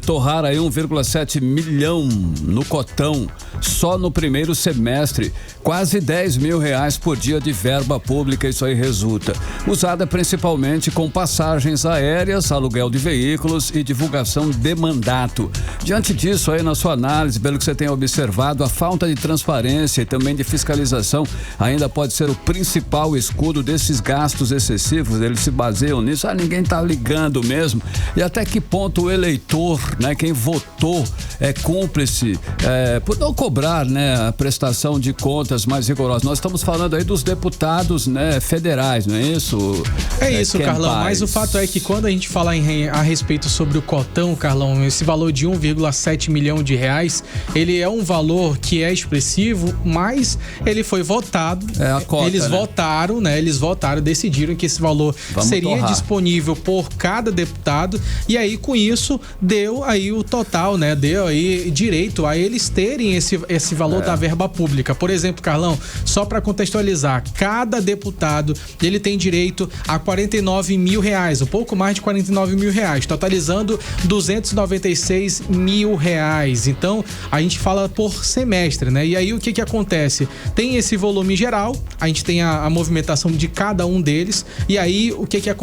torrar aí 1,7 milhão no cotão só no primeiro semestre, quase R$10 mil por dia de verba pública. Isso aí resulta, usada principalmente com passagens aéreas, aluguel de veículos e divulgação de mandato. Diante disso aí, na sua análise, pelo que você tem observado, a falta de transparência e também de fiscalização ainda pode ser o principal escudo desses gastos excessivos. Eles se baseiam nisso, ninguém tá ligando mesmo. E até que ponto o eleitor, né, quem votou, é cúmplice por não cobrar, né, a prestação de contas mais rigorosa. Nós estamos falando aí dos deputados, né, federais, não é isso?
É isso, Carlão, mas o fato é que quando a gente fala a respeito sobre o cotão, Carlão, esse valor de R$1,7 milhão, ele é um valor que é expressivo, mas ele foi votado.
É a cota,
eles votaram, né? Eles votaram, decidiram que esse valor seria disponível por cada deputado, e aí com isso deu aí o total, né? Deu aí direito a eles terem esse valor da verba pública. Por exemplo, Carlão, só para contextualizar, cada deputado ele tem direito a R$49 mil, um pouco mais de R$49 mil, totalizando R$296 mil. Então, a gente fala por semestre, né? E aí o que acontece? Tem esse volume geral, a gente tem a movimentação de cada um deles, e aí o que acontece?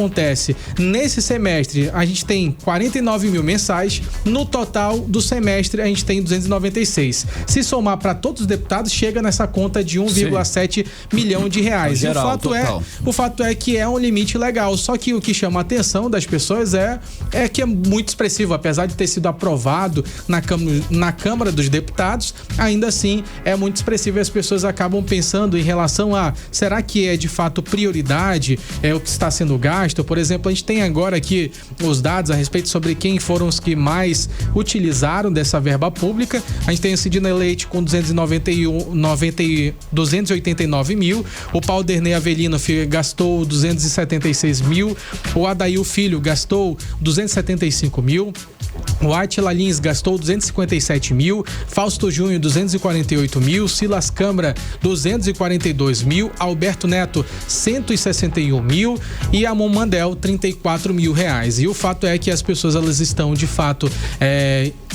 Nesse semestre, a gente tem 49 mil mensais, no total do semestre a gente tem 296. Se somar para todos os deputados, chega nessa conta de 1,7 milhão de reais.
Geral,
o fato é que é um limite legal, só que o que chama a atenção das pessoas é que é muito expressivo, apesar de ter sido aprovado na Câmara dos Deputados, ainda assim é muito expressivo, e as pessoas acabam pensando em relação a, será que é de fato prioridade o que está sendo gasto? Por exemplo, a gente tem agora aqui os dados a respeito sobre quem foram os que mais utilizaram dessa verba pública. A gente tem o Sidney Leite com 289 mil, o Paulderney Avelino gastou 276 mil, o Adail Filho gastou 275 mil, o Átila Lins gastou 257 mil, Fausto Júnior 248 mil, Silas Câmara 242 mil, Alberto Neto 161 mil e Amon Mandel 34 mil reais. E o fato é que as pessoas elas estão de fato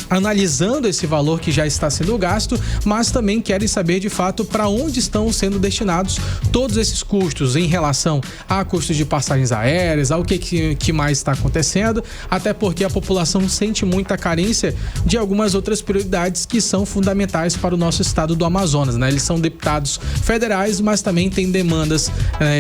analisando esse valor que já está sendo gasto, mas também querem saber de fato para onde estão sendo destinados todos esses custos em relação a custos de passagens aéreas, ao que mais está acontecendo, até porque a população sente muita carência de algumas outras prioridades que são fundamentais para o nosso estado do Amazonas, né? Eles são deputados federais, mas também tem demandas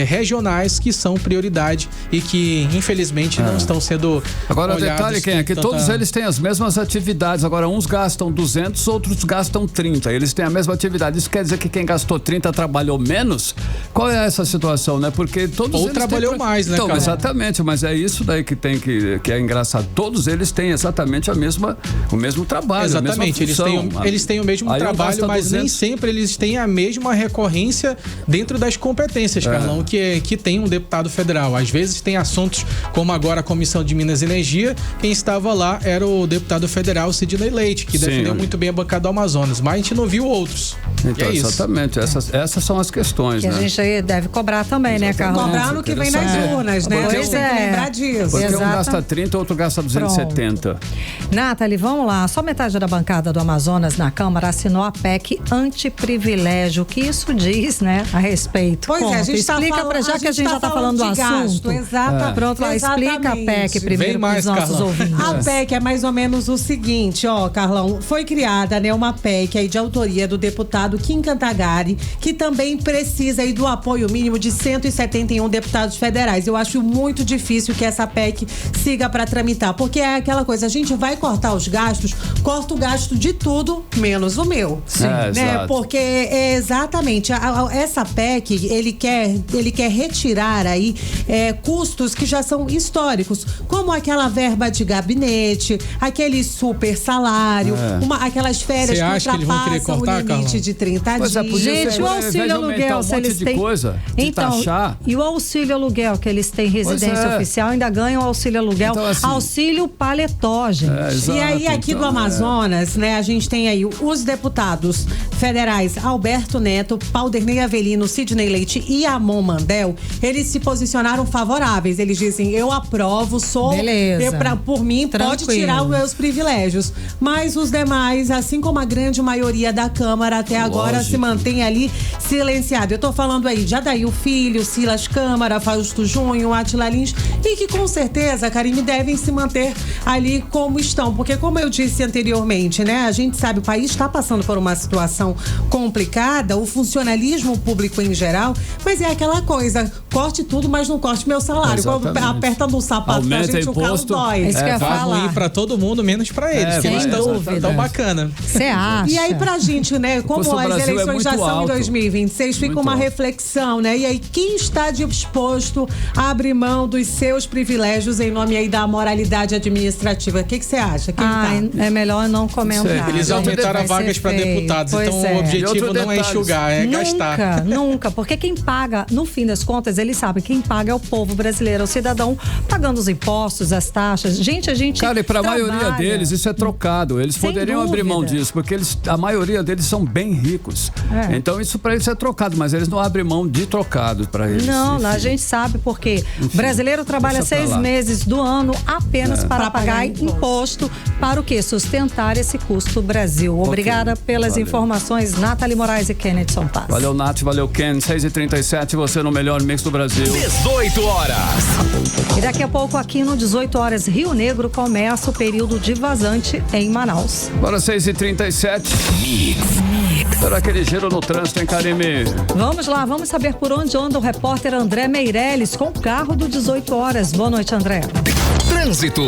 regionais que são prioridade e que infelizmente não estão sendo
Agora o
olhados
detalhe é que todos eles têm as mesmas atividades. Agora uns gastam 200, outros gastam 30. Eles têm a mesma atividade. Isso quer dizer que quem gastou 30 trabalhou menos? Qual é essa situação, né? Porque todos
ou
eles
trabalhou mais, né,
então,
cara?
Exatamente, mas é isso daí que tem que é engraçado. Todos eles têm exatamente o mesmo trabalho.
Exatamente,
a mesma função.
eles têm o mesmo trabalho, mas 200... nem sempre eles têm a mesma recorrência dentro das competências, Carlão, que tem um deputado federal. Às vezes tem assuntos como agora a Comissão de Minas e Energia, quem estava lá era o deputado federal Sidney Leite, que defendeu muito bem a bancada do Amazonas, mas a gente não viu outros.
Então, exatamente, essas são as questões,
que
né?
A gente gente deve cobrar também, né, Carlão?
Cobrar no que vem nas urnas, né?
Pois
tem que lembrar disso.
Porque um gasta 30, outro gasta 270.
Nathalie, vamos lá. Só metade da bancada do Amazonas na Câmara assinou a PEC antiprivilégio. O que isso diz, né, a respeito?
Pois é, a gente
explica pra já que a gente já tá falando do assunto.
Exatamente.
Pronto, lá, explica a PEC primeiro para os nossos ouvintes.
A PEC é mais ou menos o seguinte, ó, Carlão, foi criada, né, uma PEC aí de autoria do deputado Kim Kantagari, que também precisa aí do apoio mínimo de 171 deputados federais. Eu acho muito difícil que essa PEC siga para tramitar, porque é aquela coisa, a gente vai cortar os gastos, corta o gasto de tudo, menos o meu.
Sim.
Né?
Exato.
Porque exatamente, essa PEC, ele quer retirar aí custos que já são históricos, como aquela verba de gabinete, aquele super salário, aquelas férias que ultrapassam o limite de 30 dias.
Gente, o auxílio aluguel, se eles têm...
taxar.
E o auxílio aluguel, que eles têm residência oficial, ainda ganham auxílio aluguel, então, assim, auxílio paletó, gente.
E aí, aqui do Amazonas, né, a gente tem aí os deputados federais Alberto Neto, Paulderney Avelino, Sidney Leite e Amon Mandel, eles se posicionaram favoráveis. Eles dizem, eu aprovo, por mim, pode tirar os meus privilégios. Mas os demais, assim como a grande maioria da Câmara até agora, se mantém ali silenciado. Eu tô falando aí de Adair Filho, Silas Câmara, Fausto Júnior, Atila Lins, e que com certeza, Karime, devem se manter ali como estão. Porque como eu disse anteriormente, né, a gente sabe, o país está passando por uma situação complicada, o funcionalismo público em geral, mas é aquela coisa, corte tudo, mas não corte meu salário. Quando aperta no sapato pra gente, o carro dói.
Isso que eu ia
vai
falar.
ruim pra todo mundo, menos pra eles, que eles estão tão bacana.
Você acha?
E aí pra gente, né, como as eleições já são em 2026, fica uma reflexão, né? E aí, quem está disposto a abrir mão dos seus privilégios em nome aí da moralidade administrativa? O que você acha? Quem
É melhor não comentar.
Eles aumentaram vagas para deputados, então o objetivo não é enxugar, é gastar.
Nunca, porque quem paga, no fim das contas, eles sabem, quem paga é o povo brasileiro, é o cidadão pagando os impostos, as taxas. Gente, a gente
Cara, e pra maioria deles isso é trocado. Eles poderiam abrir mão disso, porque a maioria deles são bem ricos. Então isso pra eles é trocado, mas eles não abrem mão de trocado pra eles.
Não, a gente sabe porque o brasileiro trabalha 6 meses do ano apenas para pagar imposto para o quê? Sustentar esse custo Brasil. Obrigada pelas informações, Nathalie Moraes e Kennedy Paz.
Valeu, Nath, valeu, Ken. 6h37, você no melhor mix do Brasil.
18 horas.
E daqui a pouco, aqui no 18 horas, Rio Negro começa o período de vazante em Manaus.
Agora 6h37. Será aquele giro no trânsito, hein, Karime?
Vamos lá, vamos saber por onde anda o repórter André Meirelles com o carro do 18 horas. Boa noite, André.
Trânsito.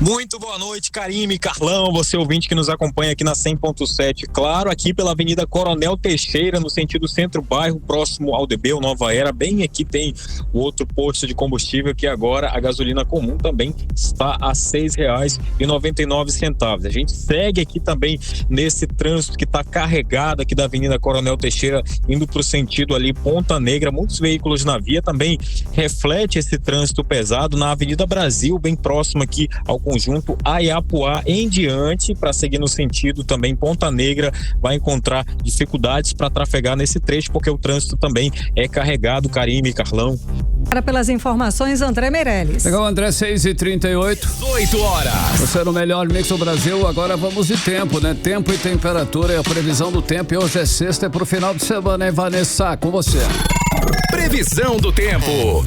Muito boa noite, Karime, Carlão, você ouvinte que nos acompanha aqui na 100.7, claro, aqui pela Avenida Coronel Teixeira, no sentido centro-bairro, próximo ao DB, o Nova Era, bem aqui tem o outro posto de combustível, que agora a gasolina comum também está a R$ 6,99. A gente segue aqui também nesse trânsito que está carregado aqui da Avenida Coronel Teixeira, indo para o sentido ali Ponta Negra, muitos veículos na via, também reflete esse trânsito pesado na Avenida Brasil, bem próximo aqui ao conjunto Ayapuá em diante, para seguir no sentido também Ponta Negra, vai encontrar dificuldades para trafegar nesse trecho, porque o trânsito também é carregado, Karime, Carlão.
Para pelas informações, André Meirelles.
Legal, André, 6h38.
18 horas.
Você no melhor mix do Brasil, agora vamos de tempo, né? Tempo e temperatura é a previsão do tempo, e hoje é sexta, é pro final de semana, hein, Vanessa? Com você.
Previsão do tempo.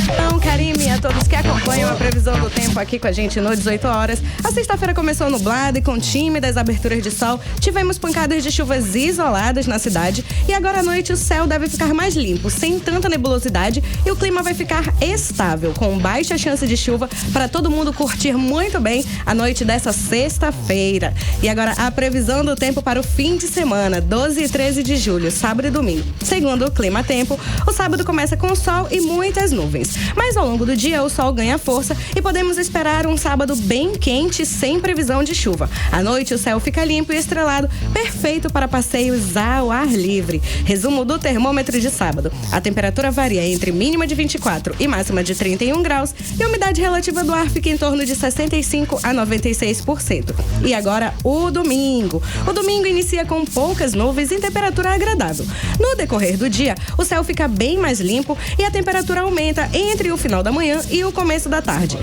Então, Karime, a todos que acompanham a previsão do tempo aqui com a gente no 18 horas. A sexta-feira começou nublada e com tímidas aberturas de sol. Tivemos pancadas de chuvas isoladas na cidade. E agora à noite o céu deve ficar mais limpo, sem tanta nebulosidade. E o clima vai ficar estável, com baixa chance de chuva, para todo mundo curtir muito bem a noite dessa sexta-feira. E agora a previsão do tempo para o fim de semana, 12 e 13 de julho, sábado e domingo. Segundo o Clima Tempo, o sábado sábado começa com sol e muitas nuvens. Mas ao longo do dia o sol ganha força e podemos esperar um sábado bem quente sem previsão de chuva. À noite o céu fica limpo e estrelado, perfeito para passeios ao ar livre. Resumo do termômetro de sábado. A temperatura varia entre mínima de 24 e máxima de 31 graus e a umidade relativa do ar fica em torno de 65 a 96%. E agora o domingo. O domingo inicia com poucas nuvens e temperatura agradável. No decorrer do dia, o céu fica bem mais limpo e a temperatura aumenta entre o final da manhã e o começo da tarde.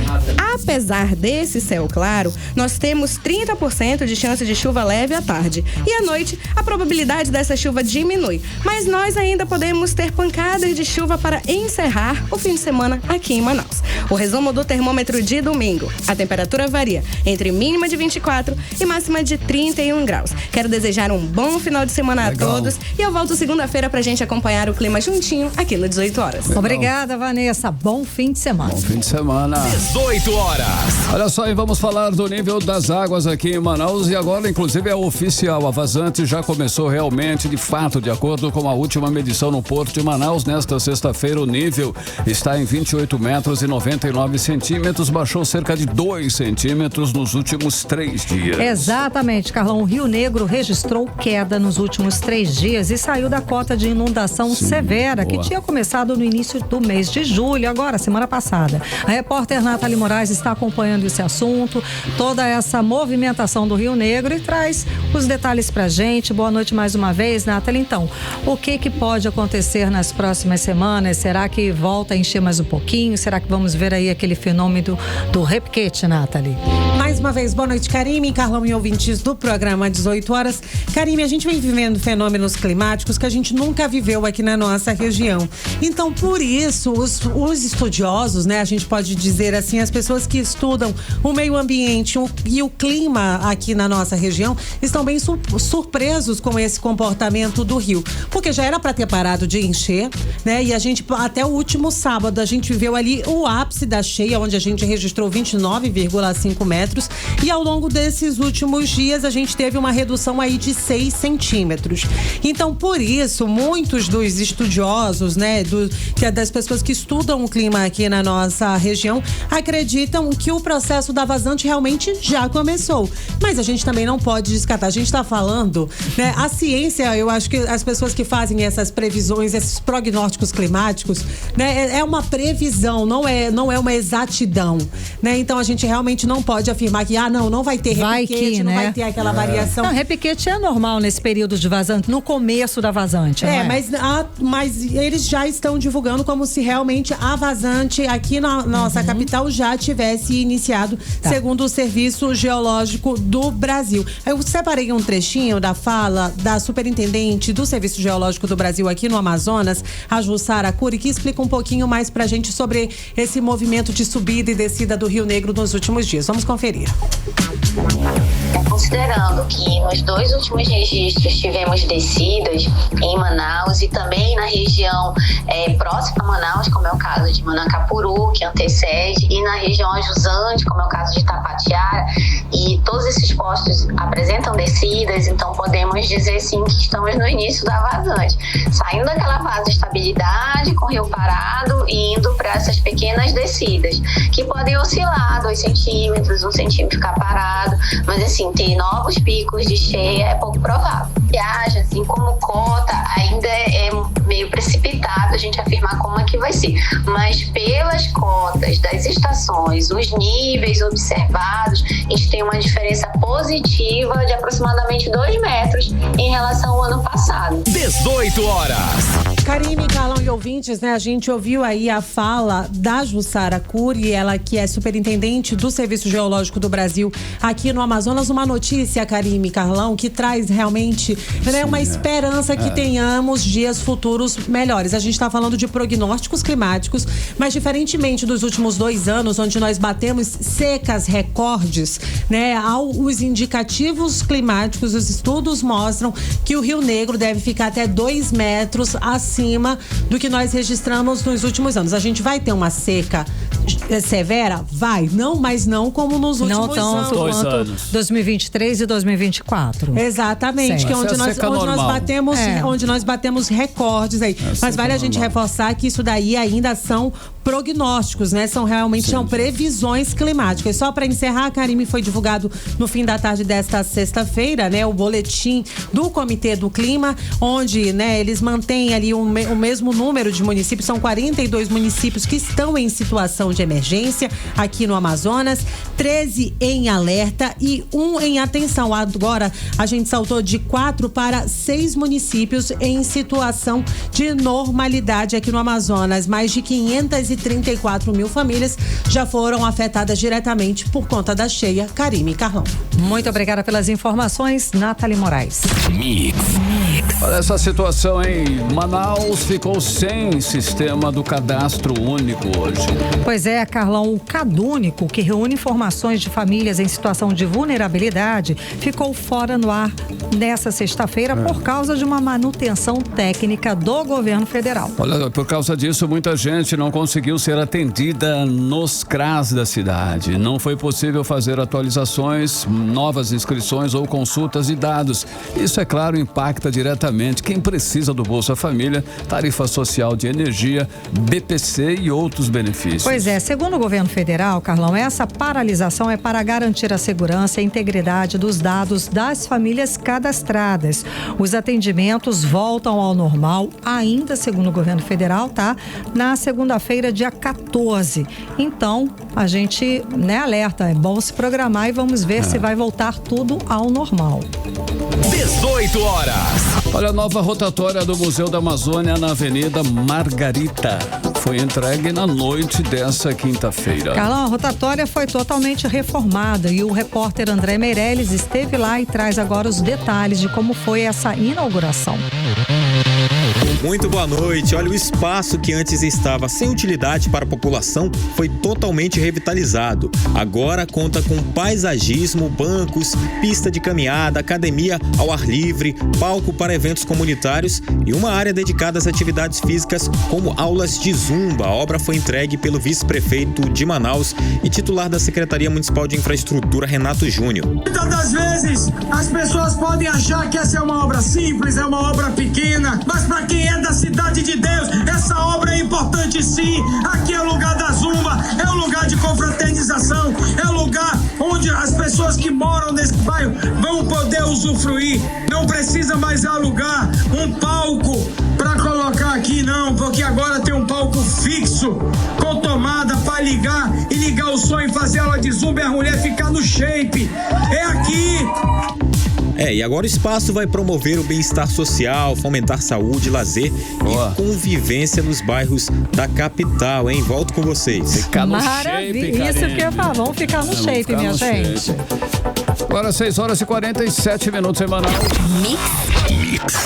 Apesar desse céu claro, nós temos 30% de chance de chuva leve à tarde. E à noite, a probabilidade dessa chuva diminui. Mas nós ainda podemos ter pancadas de chuva para encerrar o fim de semana aqui em Manaus. O resumo do termômetro de domingo. A temperatura varia entre mínima de 24 e máxima de 31 graus. Quero desejar um bom final de semana a todos e eu volto segunda-feira pra gente acompanhar o clima juntinho aqui no 18 horas.
Obrigada, Vanessa. Bom fim de semana.
Bom fim de semana.
18 horas.
Olha só, e vamos falar do nível das águas aqui em Manaus e agora, inclusive, é oficial. A vazante já começou realmente, de fato, de acordo com a última medição no Porto de Manaus. Nesta sexta-feira, o nível está em 28 metros e 99 centímetros, baixou cerca de 2 centímetros nos últimos 3 dias.
Exatamente, Carlão. O Rio Negro registrou queda nos últimos 3 dias e saiu da cota de inundação severa que tinha começado no início do mês de julho, agora, semana passada. A repórter Nathalie Moraes está acompanhando esse assunto, toda essa movimentação do Rio Negro e traz os detalhes pra gente. Boa noite mais uma vez, Nathalie. Então, o que pode acontecer nas próximas semanas? Será que volta a encher mais um pouquinho? Será que vamos ver aí aquele fenômeno do repiquete, Nathalie?
Mais uma vez, boa noite, Karime, Carlão e ouvintes do programa 18 horas. Karime, a gente vem vivendo fenômenos climáticos que a gente nunca viveu aqui na nossa região. Então, por isso, os estudiosos, né, a gente pode dizer assim, as pessoas que estudam o meio ambiente e o clima aqui na nossa região estão bem surpresos com esse comportamento do rio, porque já era para ter parado de encher, né? E a gente, até o último sábado, a gente viveu ali o ápice da cheia, onde a gente registrou 29,5 metros e ao longo desses últimos dias a gente teve uma redução aí de 6 centímetros. Então, por isso, muitos dos estudiosos, né, das pessoas que estudam o clima aqui na nossa região, acreditam que o processo da vazante realmente já começou. Mas a gente também não pode descartar. A gente está falando, né, a ciência, eu acho que as pessoas que fazem essas previsões, esses prognósticos climáticos, né, é uma previsão, não é uma exatidão, né? Então a gente realmente não pode afirmar que, não vai ter repiquete, não vai ter aquela variação.
Não, repiquete é normal nesse período de vazante, no começo da vazante.
Mas eles já estão divulgando como se realmente a vazante aqui na nossa capital já tivesse iniciado, segundo o Serviço Geológico do Brasil. Eu separei um trechinho da fala da superintendente do Serviço Geológico do Brasil aqui no Amazonas, a Jussara Cury, que explica um pouquinho mais pra gente sobre esse movimento de subida e descida do Rio Negro nos últimos dias. Vamos conferir.
Considerando que nos 2 últimos registros tivemos descidas em Manaus e também na região próxima a Manaus, como é o caso de Manacapuru, que antecede, e na região ajusante, como é o caso de Tapatiara, e todos esses postos apresentam descidas, então podemos dizer sim que estamos no início da vazante, saindo daquela fase de estabilidade com o rio parado e indo para essas pequenas descidas, que podem oscilar 2 centímetros, 1 centímetro ficar parado, mas assim, ter novos picos de cheia é pouco provável. Viagem, assim como cota, ainda é meio precipitado a gente afirmar como é que vai ser, mas pelas cotas das estações, os níveis observados, a gente tem uma diferença positiva de aproximadamente 2 metros em relação ao ano passado.
18 horas.
Karime, Carlão e ouvintes, né? A gente ouviu aí a fala da Jussara Cury, ela que é superintendente do Serviço Geológico do Brasil aqui no Amazonas. Uma notícia, Karime, Carlão, que traz realmente uma esperança que tenhamos dias futuros melhores. A gente está falando de prognósticos climáticos, mas diferentemente dos últimos 2 anos, onde nós batemos secas recordes, né? Os indicativos climáticos, os estudos mostram que o Rio Negro deve ficar até 2 metros acima do que nós registramos nos últimos anos. A gente vai ter uma seca severa? Vai. Não, mas não como nos últimos
não tanto
anos.
quanto 2023 e 2024.
Exatamente, que é onde nós batemos recordes aí. Mas vale a gente reforçar que isso daí ainda são prognósticos, né? São previsões climáticas. Só para encerrar, Karime, foi divulgado no fim da tarde desta sexta-feira, né, o boletim do Comitê do Clima, onde, né, eles mantêm ali o mesmo número de municípios, são 42 municípios que estão em situação de emergência aqui no Amazonas, 13 em alerta e 1 em atenção. Agora a gente saltou de 4 para 6 municípios em situação de normalidade aqui no Amazonas. Mais de 534 mil famílias já foram afetadas diretamente por conta da cheia. Karime e Carlão.
Muito obrigada pelas informações, Nathalie Moraes.
Olha essa situação em Manaus, ficou sem sistema do cadastro único hoje.
Pois é, Carlão, o CadÚnico, que reúne informações de famílias em situação de vulnerabilidade, ficou fora no ar nessa sexta-feira por causa de uma manutenção técnica do governo federal.
Olha, por causa disso, muita gente não conseguiu ser atendida nos CRAS da cidade. Não foi possível fazer atualizações, novas inscrições ou consultas de dados. Isso, é claro, impacta diretamente quem precisa do Bolsa Família, tarifa social de energia, BPC e outros benefícios.
Pois é, segundo o governo federal, Carlão, essa paralisação é para garantir a segurança e a integridade dos dados das famílias cadastradas. Os atendimentos voltam ao normal, ainda segundo o governo federal, tá? Na segunda-feira, dia 14. Então, a gente, né, alerta, é bom se programar e vamos ver se vai voltar tudo ao normal.
18 horas.
Olha, a nova rotatória do Museu da Amazônia na Avenida Margarita foi entregue na noite dessa quinta-feira.
Carlão, a rotatória foi totalmente reformada e o repórter André Meirelles esteve lá e traz agora os detalhes de como foi essa inauguração.
Muito boa noite. Olha, o espaço que antes estava sem utilidade para a população foi totalmente revitalizado. Agora conta com paisagismo, bancos, pista de caminhada, academia ao ar livre, palco para eventos comunitários e uma área dedicada às atividades físicas como aulas de zumba. A obra foi entregue pelo vice-prefeito de Manaus e titular da Secretaria Municipal de Infraestrutura, Renato Júnior.
Muitas das vezes as pessoas podem achar que essa é uma obra simples, é uma obra pequena, mas para quem é da cidade de Deus, essa obra é importante sim. Aqui é o lugar da zumba, é o lugar de confraternização, é o lugar onde as pessoas que moram nesse bairro vão poder usufruir. Não precisa mais alugar um palco para colocar aqui, não, porque agora tem um palco fixo com tomada para ligar e ligar o som e fazer aula de zumba e a mulher ficar no shape. É aqui.
E agora o espaço vai promover o bem-estar social, fomentar saúde, lazer e convivência nos bairros da capital, hein? Volto com vocês.
Ficar no
shape,
shape,
isso que eu falo, vamos ficar no shape, minha gente.
Agora 6 horas e 47 minutos em Manaus.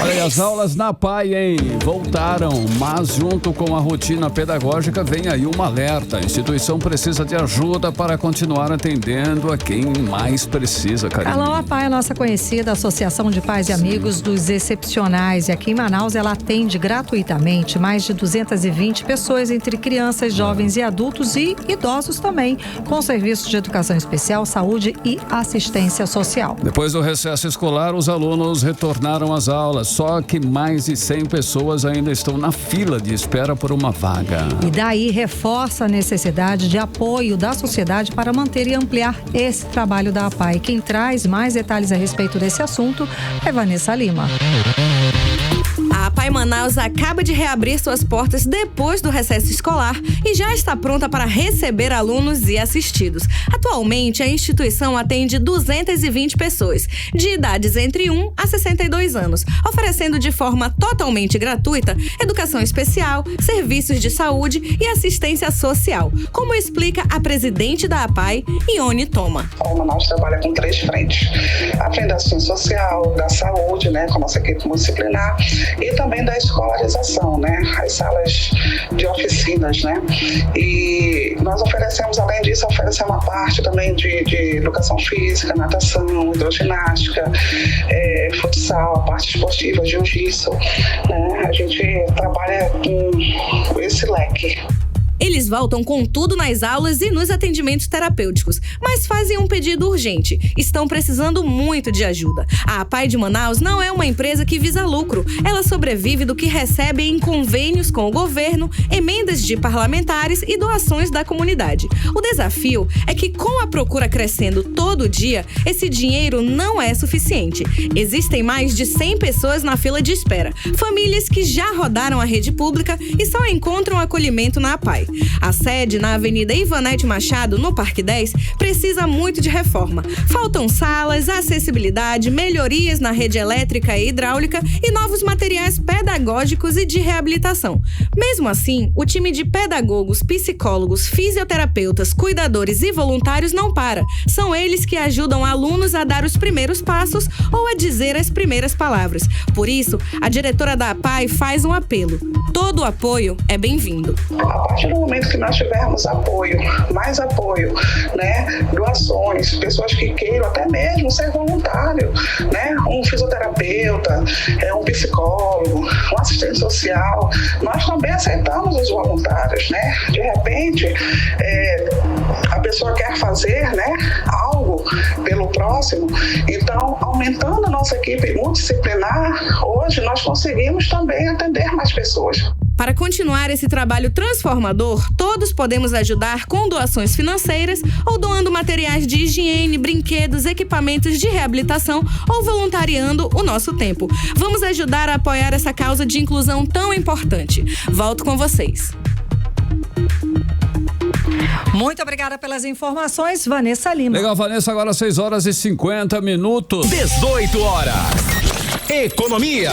Olha aí, as aulas na PAI, hein? Voltaram, mas junto com a rotina pedagógica vem aí um alerta. A instituição precisa de ajuda para continuar atendendo a quem mais precisa, Karine.
Alô, a PAI é a nossa conhecida Associação de Pais e Amigos dos Excepcionais. E aqui em Manaus ela atende gratuitamente mais de 220 pessoas, entre crianças, jovens e adultos e idosos também, com serviços de educação especial, saúde e assistência social.
Depois do recesso escolar, os alunos retornaram às aulas, só que mais de 100 pessoas ainda estão na fila de espera por uma vaga.
E daí reforça a necessidade de apoio da sociedade para manter e ampliar esse trabalho da APAI. Quem traz mais detalhes a respeito desse assunto é Vanessa Lima.
A APAI Manaus acaba de reabrir suas portas depois do recesso escolar e já está pronta para receber alunos e assistidos. Atualmente, a instituição atende 220 pessoas, de idades entre 1 a 62 anos, oferecendo de forma totalmente gratuita educação especial, serviços de saúde e assistência social, como explica a presidente da APAI, Ione Toma.
A APAI Manaus trabalha com 3 frentes: a frente da assistência social, da saúde, né, com a nossa equipe multidisciplinar, e também da escolarização, né, as salas de oficinas, né, e nós oferecemos, além disso, uma parte também de educação física, natação, hidroginástica, futsal, a parte esportiva, jiu-jitsu, né, a gente trabalha com esse leque.
Eles voltam com tudo nas aulas e nos atendimentos terapêuticos, mas fazem um pedido urgente. Estão precisando muito de ajuda. A APAE de Manaus não é uma empresa que visa lucro. Ela sobrevive do que recebe em convênios com o governo, emendas de parlamentares e doações da comunidade. O desafio é que, com a procura crescendo todo dia, esse dinheiro não é suficiente. Existem mais de 100 pessoas na fila de espera, famílias que já rodaram a rede pública e só encontram acolhimento na APAE. A sede, na Avenida Ivanete Machado, no Parque 10, precisa muito de reforma. Faltam salas, acessibilidade, melhorias na rede elétrica e hidráulica e novos materiais pedagógicos e de reabilitação. Mesmo assim, o time de pedagogos, psicólogos, fisioterapeutas, cuidadores e voluntários não para. São eles que ajudam alunos a dar os primeiros passos ou a dizer as primeiras palavras. Por isso, a diretora da APAE faz um apelo. Todo o apoio é bem-vindo.
A partir do momento que nós tivermos apoio, mais apoio, né, doações, pessoas que queiram até mesmo ser voluntário, né, um fisioterapeuta, um psicólogo, um assistente social, nós também aceitamos os voluntários, né? De repente, a pessoa quer fazer, né, algo pelo próximo, então, aumentando a nossa equipe multidisciplinar, hoje nós conseguimos também atender mais pessoas.
Para continuar esse trabalho transformador, todos podemos ajudar com doações financeiras ou doando materiais de higiene, brinquedos, equipamentos de reabilitação ou voluntariando o nosso tempo. Vamos ajudar a apoiar essa causa de inclusão tão importante. Volto com vocês.
Muito obrigada pelas informações, Vanessa Lima.
Legal, Vanessa, agora 6 horas e 50 minutos.
18 horas. Economia.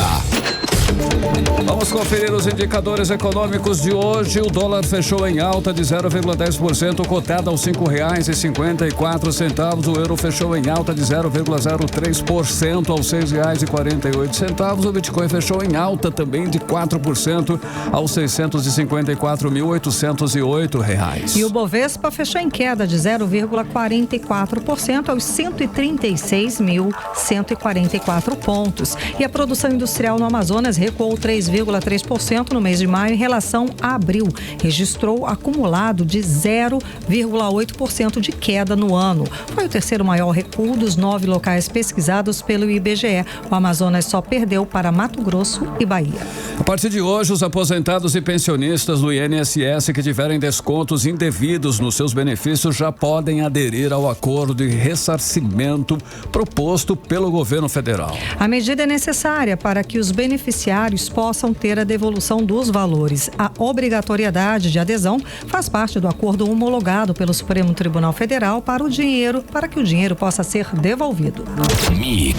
Vamos conferir os indicadores econômicos de hoje. O dólar fechou em alta de 0,10%, cotado aos R$ 5,54. O euro fechou em alta de 0,03% aos R$ 6,48. O Bitcoin fechou em alta também de 4% aos R$ 654.808.
E o Bovespa fechou em queda de 0,44% aos 136.144 pontos. E a produção industrial no Amazonas recuou 3,3% no mês de maio em relação a abril. Registrou acumulado de 0,8% de queda no ano. Foi o terceiro maior recuo dos 9 locais pesquisados pelo IBGE. O Amazonas só perdeu para Mato Grosso e Bahia.
A partir de hoje, os aposentados e pensionistas do INSS que tiverem descontos indevidos nos seus benefícios já podem aderir ao acordo de ressarcimento proposto pelo governo federal.
A medida é necessária para que os beneficiários possam ter a devolução dos valores. A obrigatoriedade de adesão faz parte do acordo homologado pelo Supremo Tribunal Federal para que o dinheiro possa ser devolvido.
Mix.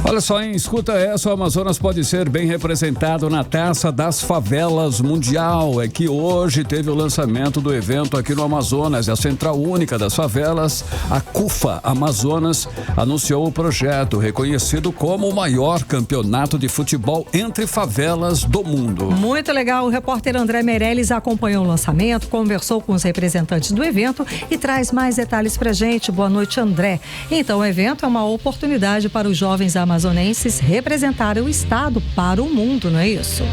Olha só, hein? Escuta essa, o Amazonas pode ser bem representado na Taça das Favelas Mundial. É que hoje teve o lançamento do evento aqui no Amazonas. A Central Única das Favelas, a CUFA Amazonas, anunciou o projeto, reconhecido como o maior campeonato de futebol entre favelas do mundo.
Muito legal. O repórter André Meirelles acompanhou o lançamento, conversou com os representantes do evento e traz mais detalhes pra gente. Boa noite, André. Então, o evento é uma oportunidade para os jovens amazonenses representarem o estado para o mundo, não é isso?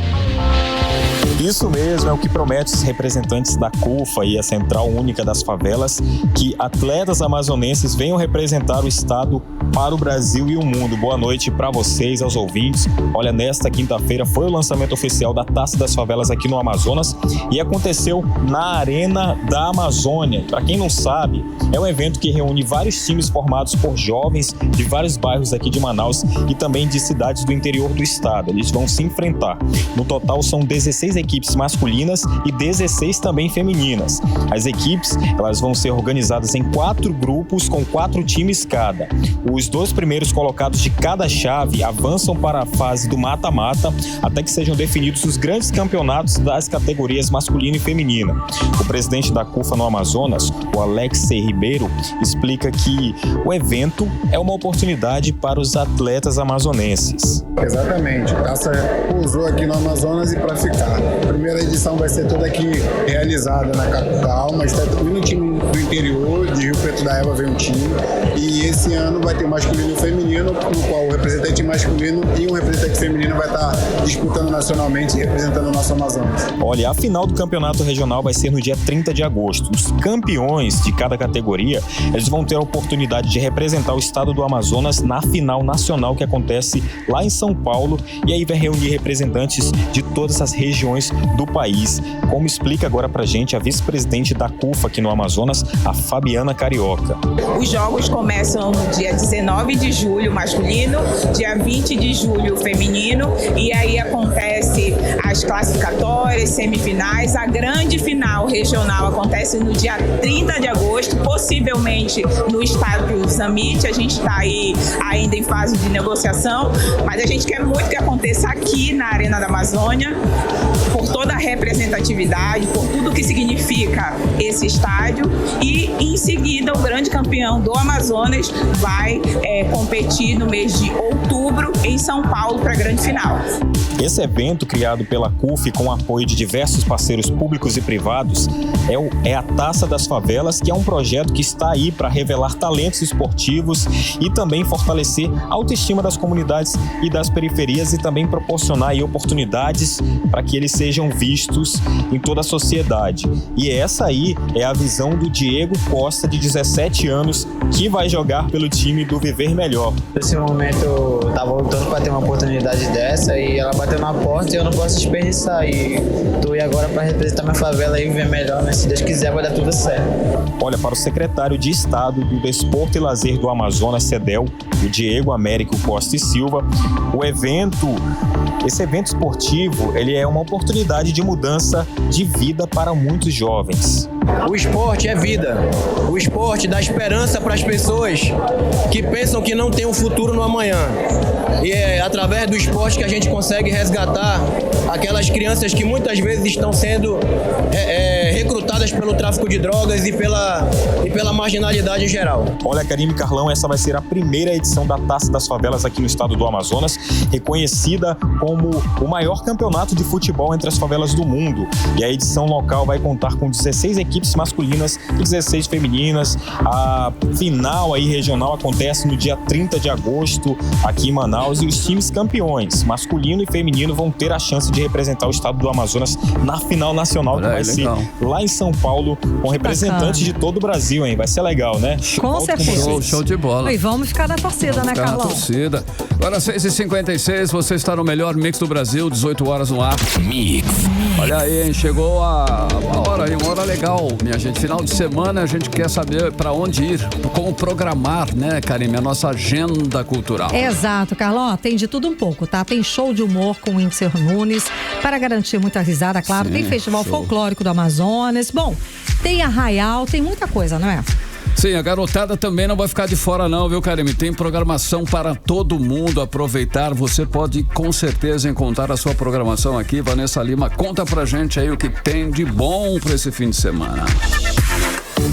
Isso mesmo, é o que promete os representantes da CUFA e a Central Única das Favelas, que atletas amazonenses venham representar o estado para o Brasil e o mundo. Boa noite para vocês, aos ouvintes. Olha, nesta quinta-feira foi o lançamento oficial da Taça das Favelas aqui no Amazonas e aconteceu na Arena da Amazônia. Para quem não sabe, é um evento que reúne vários times formados por jovens de vários bairros aqui de Manaus e também de cidades do interior do estado. Eles vão se enfrentar. No total, são 16 equipes masculinas e 16 também femininas. As equipes, elas vão ser organizadas em 4 grupos com 4 times cada. Os 2 primeiros colocados de cada chave avançam para a fase do mata-mata até que sejam definidos os grandes campeonatos das categorias masculina e feminina. O presidente da CUFA no Amazonas, o Alex Ribeiro, explica que o evento é uma oportunidade para os atletas amazonenses.
Exatamente. A taça pousou aqui no Amazonas e para ficar. A primeira edição vai ser toda aqui realizada na capital, mas está vindo um time do interior, de Rio Preto da Eva vem um time, e esse ano vai ter o masculino e o feminino, no qual o representante masculino e um representante feminino vai estar disputando nacionalmente e representando o nosso Amazonas.
Olha, a final do campeonato regional vai ser no dia 30 de agosto. Os campeões de cada categoria, eles vão ter a oportunidade de representar o estado do Amazonas na final nacional que acontece lá em São Paulo, e aí vai reunir representantes de todas as regiões do país, como explica agora pra gente a vice-presidente da CUFA aqui no Amazonas, a Fabiana Carioca.
Os jogos começam no dia 19 de julho masculino, dia 20 de julho feminino, e aí acontece as classificatórias, semifinais. A grande final regional acontece no dia 30 de agosto, possivelmente no estádio Summit. A gente está aí ainda em fase de negociação, mas a gente quer muito que aconteça aqui na Arena da Amazônia, por toda a representatividade, por tudo que significa esse estádio, e em seguida o grande campeão do Amazonas vai competir no mês de outubro em São Paulo para a grande final.
Esse evento, criado pela CUF com o apoio de diversos parceiros públicos e privados, é a Taça das Favelas, que é um projeto que está aí para revelar talentos esportivos e também fortalecer a autoestima das comunidades e das periferias, e também proporcionar aí oportunidades para que eles sejam vistos em toda a sociedade. E essa aí é a visão do Diego Costa, de 17 anos, que vai jogar pelo time do Viver Melhor.
Nesse momento eu estava lutando para ter uma oportunidade dessa, e ela bateu na porta e eu não posso desperdiçar. E tô aí agora para representar minha favela e Viver Melhor, né? Se Deus quiser vai dar tudo certo.
Olha, para o secretário de Estado do Desporto e Lazer do Amazonas, CEDEL, o Diego Américo Costa e Silva, esse evento esportivo, ele é uma oportunidade de mudança de vida para muitos jovens.
O esporte é vida. O esporte dá esperança para as pessoas que pensam que não tem um futuro no amanhã. E é através do esporte que a gente consegue resgatar aquelas crianças que muitas vezes estão sendo recrutadas pelo tráfico de drogas e pela marginalidade em geral.
Olha, Karime e Carlão, essa vai ser a primeira edição da Taça das Favelas aqui no estado do Amazonas, reconhecida como o maior campeonato de futebol entre as favelas do mundo. E a edição local vai contar com 16 equipes masculinas e 16 femininas. A final aí regional acontece no dia 30 de agosto aqui em Manaus, e os times campeões, masculino e feminino, vão ter a chance de representar o estado do Amazonas na final nacional, que vai ser lá em São Paulo, com representantes de todo o Brasil, hein? Vai ser legal, né?
Com certeza.
Show de bola.
E vamos ficar na torcida, né, Carlão?
Na torcida. Agora 6h56, você está no melhor mix do Brasil, 18 horas no ar. Mix. Olha aí, hein? Chegou uma hora legal, minha gente. Final de semana, a gente quer saber para onde ir, como programar, né, Karime, a nossa agenda cultural.
Exato, Carlão. Tem de tudo um pouco, tá? Tem show de humor com o Whindersson Nunes, para garantir muita risada, claro. Sim, tem festival folclórico do Amazonas. Bom, tem arraial, tem muita coisa, não é?
Sim, a garotada também não vai ficar de fora não, viu, Karime? Tem programação para todo mundo aproveitar. Você pode com certeza encontrar a sua programação aqui. Vanessa Lima, conta pra gente aí o que tem de bom para esse fim de semana.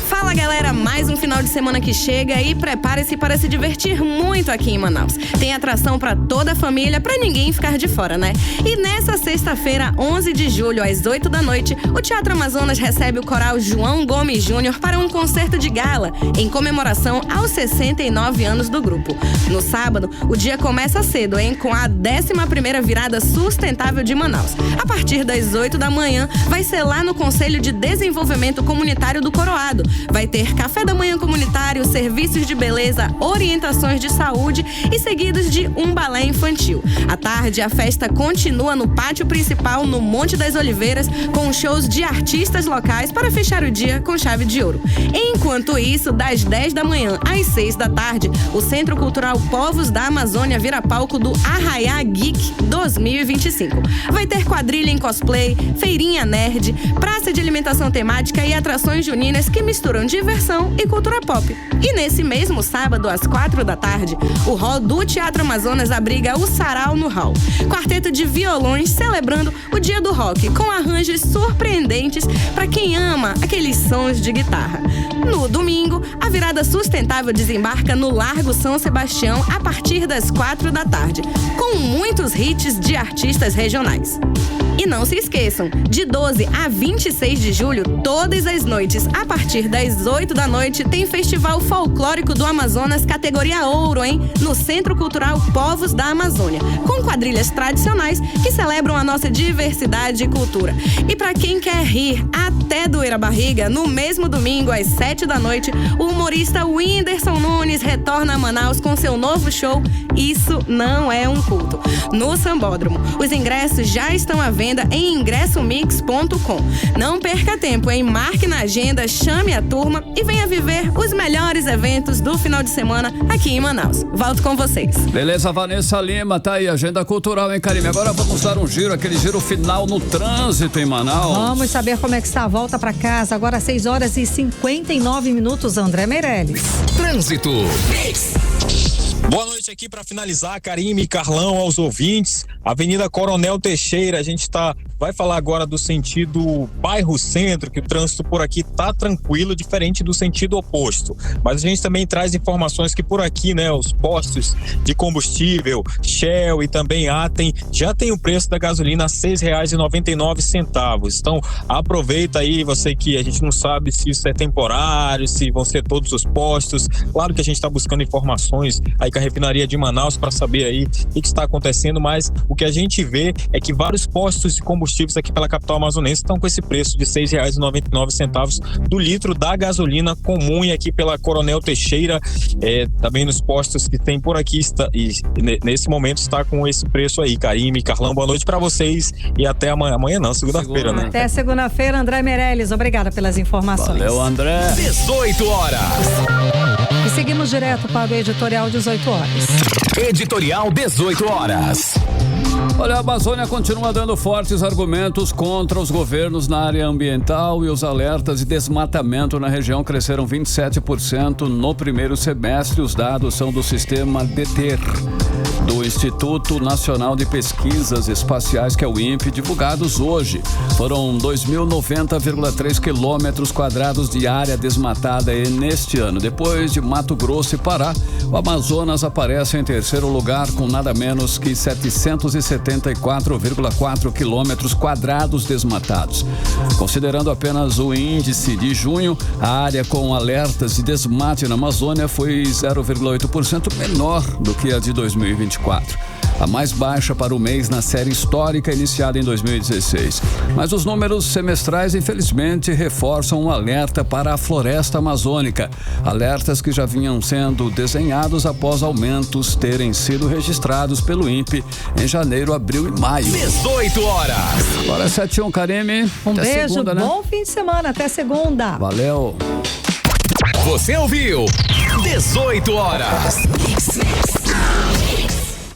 Fala, galera, mais um final de semana que chega e prepare-se para se divertir muito aqui em Manaus. Tem atração para toda a família, para ninguém ficar de fora, né? E nessa sexta-feira, 11 de julho, às 8 da noite, o Teatro Amazonas recebe o coral João Gomes Júnior para um concerto de gala, em comemoração aos 69 anos do grupo. No sábado, o dia começa cedo, hein? Com a 11ª virada sustentável de Manaus. A partir das 8 da manhã, vai ser lá no Conselho de Desenvolvimento Comunitário do Coroado. Vai ter café da manhã comunitário, serviços de beleza, orientações de saúde e seguidos de um balé infantil. À tarde, a festa continua no pátio principal, no Monte das Oliveiras, com shows de artistas locais para fechar o dia com chave de ouro. Enquanto isso, das 10 da manhã às 6 da tarde, o Centro Cultural Povos da Amazônia vira palco do Arraiá Geek 2025. Vai ter quadrilha em cosplay, feirinha nerd, praça de alimentação temática e atrações juninas que misturam diversão e cultura pop. E nesse mesmo sábado, às 4 da tarde, o hall do Teatro Amazonas abriga o Sarau no Hall. Quarteto de violões celebrando o Dia do Rock, com arranjos surpreendentes para quem ama aqueles sons de guitarra. No domingo, a virada sustentável desembarca no Largo São Sebastião a partir das 4 da tarde, com muitos hits de artistas regionais. E não não se esqueçam, de 12 a 26 de julho, todas as noites, a partir das 8 da noite, tem Festival Folclórico do Amazonas, categoria Ouro, hein? No Centro Cultural Povos da Amazônia, com quadrilhas tradicionais que celebram a nossa diversidade e cultura. E para quem quer rir até doer a barriga, no mesmo domingo, às 7 da noite, o humorista Whindersson Nunes retorna a Manaus com seu novo show Isso Não É Um Culto, no Sambódromo. Os ingressos já estão à venda em ingressomix.com. Não perca tempo, hein? Marque na agenda, chame a turma e venha viver os melhores eventos do final de semana aqui em Manaus. Volto com vocês.
Beleza, Vanessa Lima, tá aí, agenda cultural, hein, Karime? Agora vamos dar um giro, aquele giro final no trânsito em Manaus.
Vamos saber como é que está a volta para casa. Agora 6 horas e 59 minutos, André Meirelles.
Trânsito.
Boa noite aqui para finalizar, Karime e Carlão, aos ouvintes. Avenida Coronel Teixeira, a gente vai falar agora do sentido bairro centro, que o trânsito por aqui tá tranquilo, diferente do sentido oposto. Mas a gente também traz informações que por aqui, né, os postos de combustível, Shell e também Atem, já tem o preço da gasolina a R$ 6,99. Então aproveita aí, você que a gente não sabe se isso é temporário, se vão ser todos os postos. Claro que a gente está buscando informações aí com a refinaria de Manaus para saber aí o que está acontecendo, mas o que a gente vê é que vários postos de combustíveis aqui pela capital amazonense estão com esse preço de R$ 6,99 do litro da gasolina comum, e aqui pela Coronel Teixeira, também nos postos que tem por aqui, nesse momento está com esse preço aí. Karime, Carlão, boa noite para vocês e até amanhã não, segunda-feira, né?
Até segunda-feira, André Meirelles, obrigada pelas informações.
Valeu, André.
18 horas.
E seguimos direto para o editorial 18 horas.
Editorial 18 horas.
Olha, a Amazônia continua dando fortes argumentos contra os governos na área ambiental, e os alertas de desmatamento na região cresceram 27% no primeiro semestre. Os dados são do sistema DETER, do Instituto Nacional de Pesquisas Espaciais, que é o INPE, divulgados hoje. Foram 2.090,3 quilômetros quadrados de área desmatada neste ano. Depois de Mato Grosso e Pará, o Amazonas aparece em terceiro lugar com nada menos que 774,4 quilômetros quadrados desmatados. Considerando apenas o índice de junho, a área com alertas de desmate na Amazônia foi 0,8% menor do que a de 2024. A mais baixa para o mês na série histórica iniciada em 2016. Mas os números semestrais, infelizmente, reforçam um alerta para a floresta amazônica. Alertas que já vinham sendo desenhados após aumentos terem sido registrados pelo INPE em janeiro, abril e maio.
18 horas.
Agora é 7h01, Karime.
Um
até
beijo,
segunda, né?
bom fim de semana, até segunda.
Valeu.
Você ouviu 18 horas.